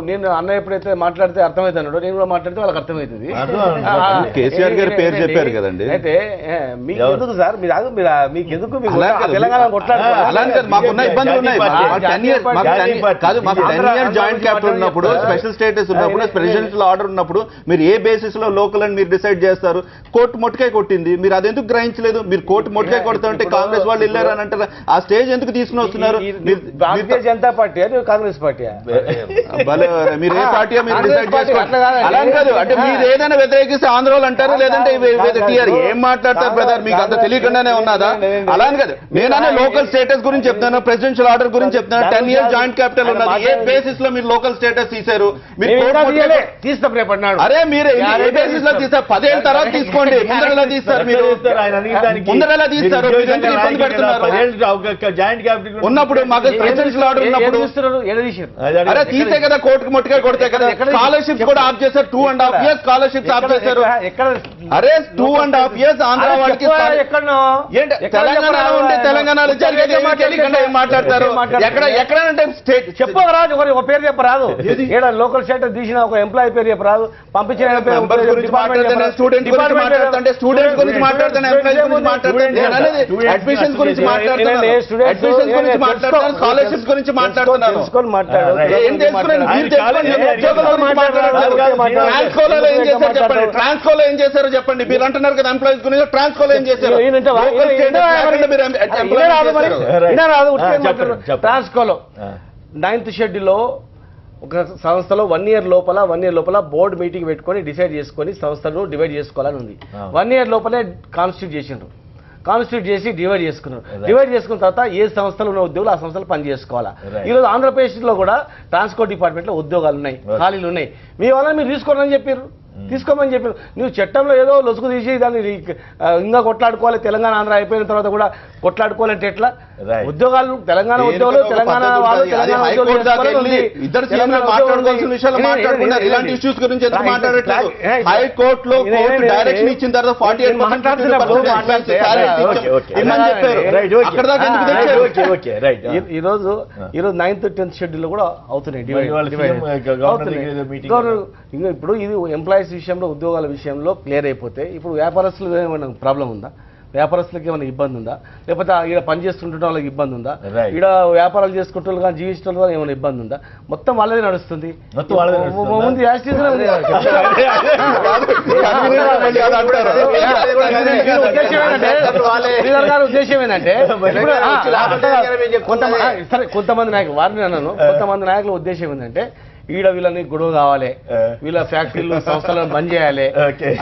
నేను అన్న ఎప్పుడైతే మాట్లాడితే అర్థమవుతున్నాడో నేను కూడా మాట్లాడితే వాళ్ళకి అర్థమవుతుంది. కేసీఆర్ గారి పేరు చెప్పారు కదండి. అయితే మీకు ఎందుకు సార్, మీకు ఎందుకు తెలంగాణ మాకున్న ఇబ్బందులు ఉన్నాయి. 10 years జాయింట్ క్యాపిటల్ ఉన్నప్పుడు, స్పెషల్ స్టేటస్ ఉన్నప్పుడు, ప్రెసిడెన్షియల్ ఆర్డర్ ఉన్నప్పుడు మీరు ఏ బేసిస్ లో లోకల్ అని మీరు డిసైడ్ చేస్తారు? కోర్టు మొట్టకాయ కొట్టింది, మీరు అదెందుకు గ్రహించలేదు? మీరు కోర్టు మొట్టకాయ కొడుతుంటే కాంగ్రెస్ వాళ్ళు వెళ్ళారు అని అంటారు. ఆ స్టేజ్ ఎందుకు తీసుకుని వస్తున్నారు? భారతీయ జనతా పార్టీ కాంగ్రెస్ పార్టీ మీరు ఏ పార్టీయో మీరు డిసైడ్ చేసుకోండి. అలా కాదు, అంటే మీరు ఏదైనా వ్యతిరేకిస్తే ఆంధ్రోలు అంటారు, లేదంటే ఏం మాట్లాడతారు బ్రదర్? మీకు అంత తెలియకుండానే ఉన్నదా? అలా కాదు, నేనన్నా లోకల్ స్టేటస్ గురించి చెప్తాను, ప్రెసిడెన్షియల్ ఆర్డర్ గురించి చెప్తాను. 10 years జాయింట్ క్యాపిటల్ ఉన్నది, ఏ బేసిస్ లో మీరు లోకల్ స్టేటస్ తీశారు? తీస్తాం రేపన్నాడు. అరే మీరు ఏ బేసిస్ లో తీస్తారు? 10 ఏళ్ళ తర్వాత తీసుకోండి, ముందర తీస్తారు మీరు. ఆయన అడిగిన దానికి ముందర తీస్తారు ఇబ్బంది పెడుతున్నారు. జాయింట్ క్యాపిటల్ ఉన్నప్పుడు మాకు ప్రెసిడెన్షియల్ ఆర్డర్ ఉన్నప్పుడు అరే తీసే కదా కోర్టుకు మొట్టగా కొడితే కదా. స్కాలర్షిప్స్ కూడా ఆఫ్ చేశారు. 2.5 years స్కాలర్షిప్స్ ఆఫ్ చేశారు. అరే 2.5 years ఆంధ్ర వాళ్ళకి తెలంగాణలో ఉంటే తెలంగాణలో మాట్లాడతారు. ఎక్కడంటే స్టేట్ చెప్పరాదు, ఒక పేరు చెప్పరాదు. ఏడా లోకల్ షెల్టర్ తీసిన ఒక ఎంప్లాయీ పేరు చెప్పరాదు, పంపించిన స్టూడెంట్ గురించి మాట్లాడుతుంటే స్టూడెంట్స్ గురించి మాట్లాడుతాను, ఎంప్లాయీస్ గురించి మాట్లాడుతాను, అడ్మిషన్స్ గురించి మాట్లాడుతున్నాను, అడ్మిషన్స్ గురించి మాట్లాడుతాను, స్కాలర్షిప్స్ గురించి మాట్లాడుతున్నాను. ఏం తెలుసుకున్నాను? ట్రాన్స్కోలో ఏం చేశారు చెప్పండి, ట్రాన్స్కోలో ఏం చేశారో చెప్పండి. మీరు అంటున్నారు కదా ఎంప్లాయీస్ గురించి, ట్రాన్స్కోలో ఏం చేశారు? ట్రాన్స్కోలో 9th షెడ్యూల్లో ఒక సంస్థలో 1 year లోపల బోర్డు మీటింగ్ పెట్టుకొని డిసైడ్ చేసుకొని సంస్థను డివైడ్ చేసుకోవాలని ఉంది. 1 year లోపలే కాన్స్టిట్యూట్ చేసిండ్రు. కాన్స్టిట్యూట్ చేసి డివైడ్ చేసుకున్నారు. డివైడ్ చేసుకున్న తర్వాత ఏ సంస్థలు ఉన్న ఉద్యోగులు ఆ సంస్థలు పని చేసుకోవాలా. ఈరోజు ఆంధ్రప్రదేశ్లో కూడా ట్రాన్స్పోర్ట్ డిపార్ట్మెంట్లో ఉద్యోగాలు ఉన్నాయి, ఖాళీలు ఉన్నాయి. మీ వాళ్ళని మీరు తీసుకోవాలని చెప్పారు, తీసుకోమని చెప్పారు. నువ్వు చట్టంలో ఏదో లొసుగు తీసి దాన్ని ఇంకా కొట్లాడుకోవాలి, తెలంగాణ ఆంధ్ర అయిపోయిన తర్వాత కూడా కొట్లాడుకోవాలంటే ఎట్లా? ఉద్యోగాలు తెలంగాణ ఉద్యోగులు తెలంగాణ వాళ్ళు తెలంగాణ ఇలాంటి ఇష్యూస్ గురించి ఎందుకు మాట్లాడట్లేదు? హైకోర్టులో డైరెక్షన్ ఇచ్చిన తర్వాత 48% ఈరోజు 9th 10th షెడ్యూల్ కూడా అవుతున్నాయి. ఇప్పుడు ఇది ఎంప్లాయీస్ విషయంలో ఉద్యోగాల విషయంలో క్లియర్ అయిపోతే ఇప్పుడు వ్యాపారస్తులు ఏమైనా ప్రాబ్లం ఉందా? వ్యాపారస్తులకు ఏమైనా ఇబ్బంది ఉందా? లేకపోతే ఈడ పని చేస్తుంటే వాళ్ళకి ఇబ్బంది ఉందా? ఈడ వ్యాపారాలు చేసుకుంటే కానీ జీవించడం కానీ ఏమైనా ఇబ్బంది ఉందా? మొత్తం వాళ్ళదే నడుస్తుంది. ముందు ఉద్దేశం ఏంటంటే కొంతమంది నాయకులు వారిని అన్నాను, కొంతమంది నాయకుల ఉద్దేశం ఏంటంటే ఈడ వీళ్ళని గొడవ కావాలి, వీళ్ళ ఫ్యాక్టరీలు సంస్థలను బంద్ చేయాలి,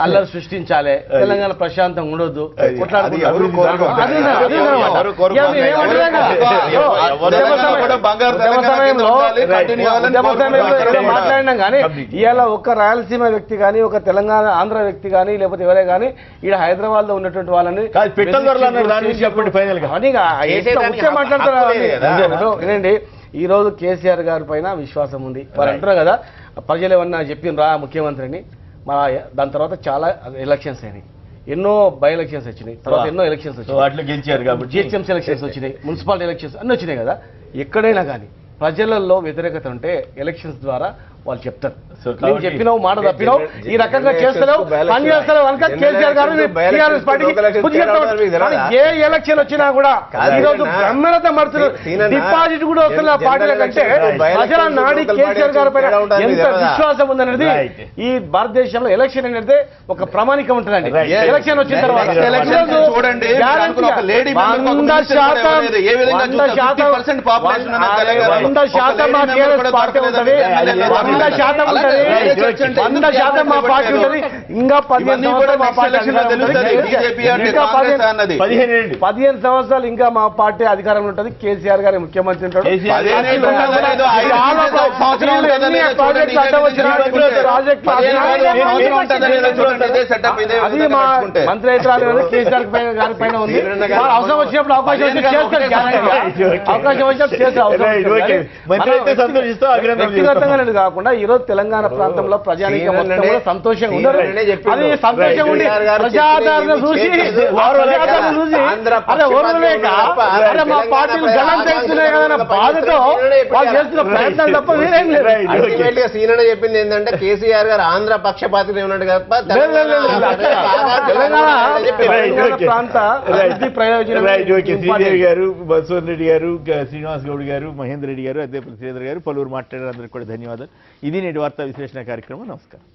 అల్లరి సృష్టించాలి, తెలంగాణ ప్రశాంతంగా ఉండొద్దు, మాట్లాడినాం. కానీ ఇవాళ ఒక రాయలసీమ వ్యక్తి కానీ ఒక తెలంగాణ ఆంధ్ర వ్యక్తి కానీ లేకపోతే ఎవరే కానీ ఈడ హైదరాబాద్ లో ఉన్నటువంటి వాళ్ళని మాట్లాడతారు. ఏంటండి ఈ రోజు కేసీఆర్ గారి పైన విశ్వాసం ఉంది. వారు అంటారు కదా ప్రజలు ఏమన్నా చెప్పిండ్రా ముఖ్యమంత్రిని. దాని తర్వాత చాలా ఎలక్షన్స్ అయినాయి, ఎన్నో బై ఎలక్షన్స్ వచ్చినాయి, తర్వాత ఎన్నో ఎలక్షన్స్ వచ్చినాయి, జిహెచ్ఎంసీ ఎలక్షన్స్ వచ్చినాయి, మున్సిపాలిటీ ఎలక్షన్స్ అన్నీ వచ్చినాయి కదా. ఎక్కడైనా కానీ ప్రజలలో వ్యతిరేకత ఉంటే ఎలక్షన్స్ ద్వారా వాళ్ళు చెప్తారు. నేను చెప్పినావు మాట తప్పినావు, ఈ రకంగా చేస్తలేవు, పని చేస్తలేవు కనుక కేసీఆర్ గారు టీఆర్ఎస్ పార్టీకి ఏ ఎలక్షన్ వచ్చినా కూడా ఈరోజు బ్రహ్మరథ మడుతున్నారు. డిపాజిట్ కూడా వస్తున్న పార్టీల కంటే ప్రజల నాడి కేసీఆర్ గారి పైన ఎంత విశ్వాసం ఉందనేది ఈ భారతదేశంలో ఎలక్షన్ అనేది ఒక ప్రామాణికం ఉంటుందండి. ఎలక్షన్ వచ్చిన తర్వాత 100% మా టీఆర్ఎస్ పార్టీ ఉంటుంది, 100% ఉంటుంది, 100% మా పార్టీ ఉంటుంది. ఇంకా 15 సంవత్సరాలు ఇంకా మా పార్టీ అధికారంలో ఉంటుంది. కేసీఆర్ గారి ముఖ్యమంత్రి ఉంటాడు. అది మా మంత్రి అయితే కేసీఆర్ గారి పైన ఉంది. అవసరం వచ్చినప్పుడు అవకాశం వచ్చినప్పుడు చేసే వ్యక్తిగతంగా లేదు కాకుండా ఈరోజు తెలంగాణ ప్రాంతంలో ప్రజానీకం మొత్తం కూడా సంతోషంగా ఉన్నారు. అది సంతోషంగా ఉండి ప్రజాదరణ చూసి అదే ఓర్వలేక అదే మా పార్టీలు గణం చేస్తున్నాయి కదా బాధతో వాళ్ళు చేస్తున్న ప్రయత్నాలు తప్ప వేరేం లేదు. సీనన్న చెప్పింది ఏంటంటే కేసీఆర్ గారు ఆంధ్ర పక్షపాతి ఉన్నాడు తప్ప తెలంగాణ ప్రాంత ప్రయోజనం శ్రీదేవి గారు, బసవన్ రెడ్డి గారు, శ్రీనివాస్ గౌడ్ గారు, మహేందర్ రెడ్డి గారు, అదే శ్రీధర్ గారు పలువురు మాట్లాడారు. అందరికీ కూడా ధన్యవాదాలు. ఇది నేటి వార్తా విశ్లేషణ కార్యక్రమం. నమస్కారం.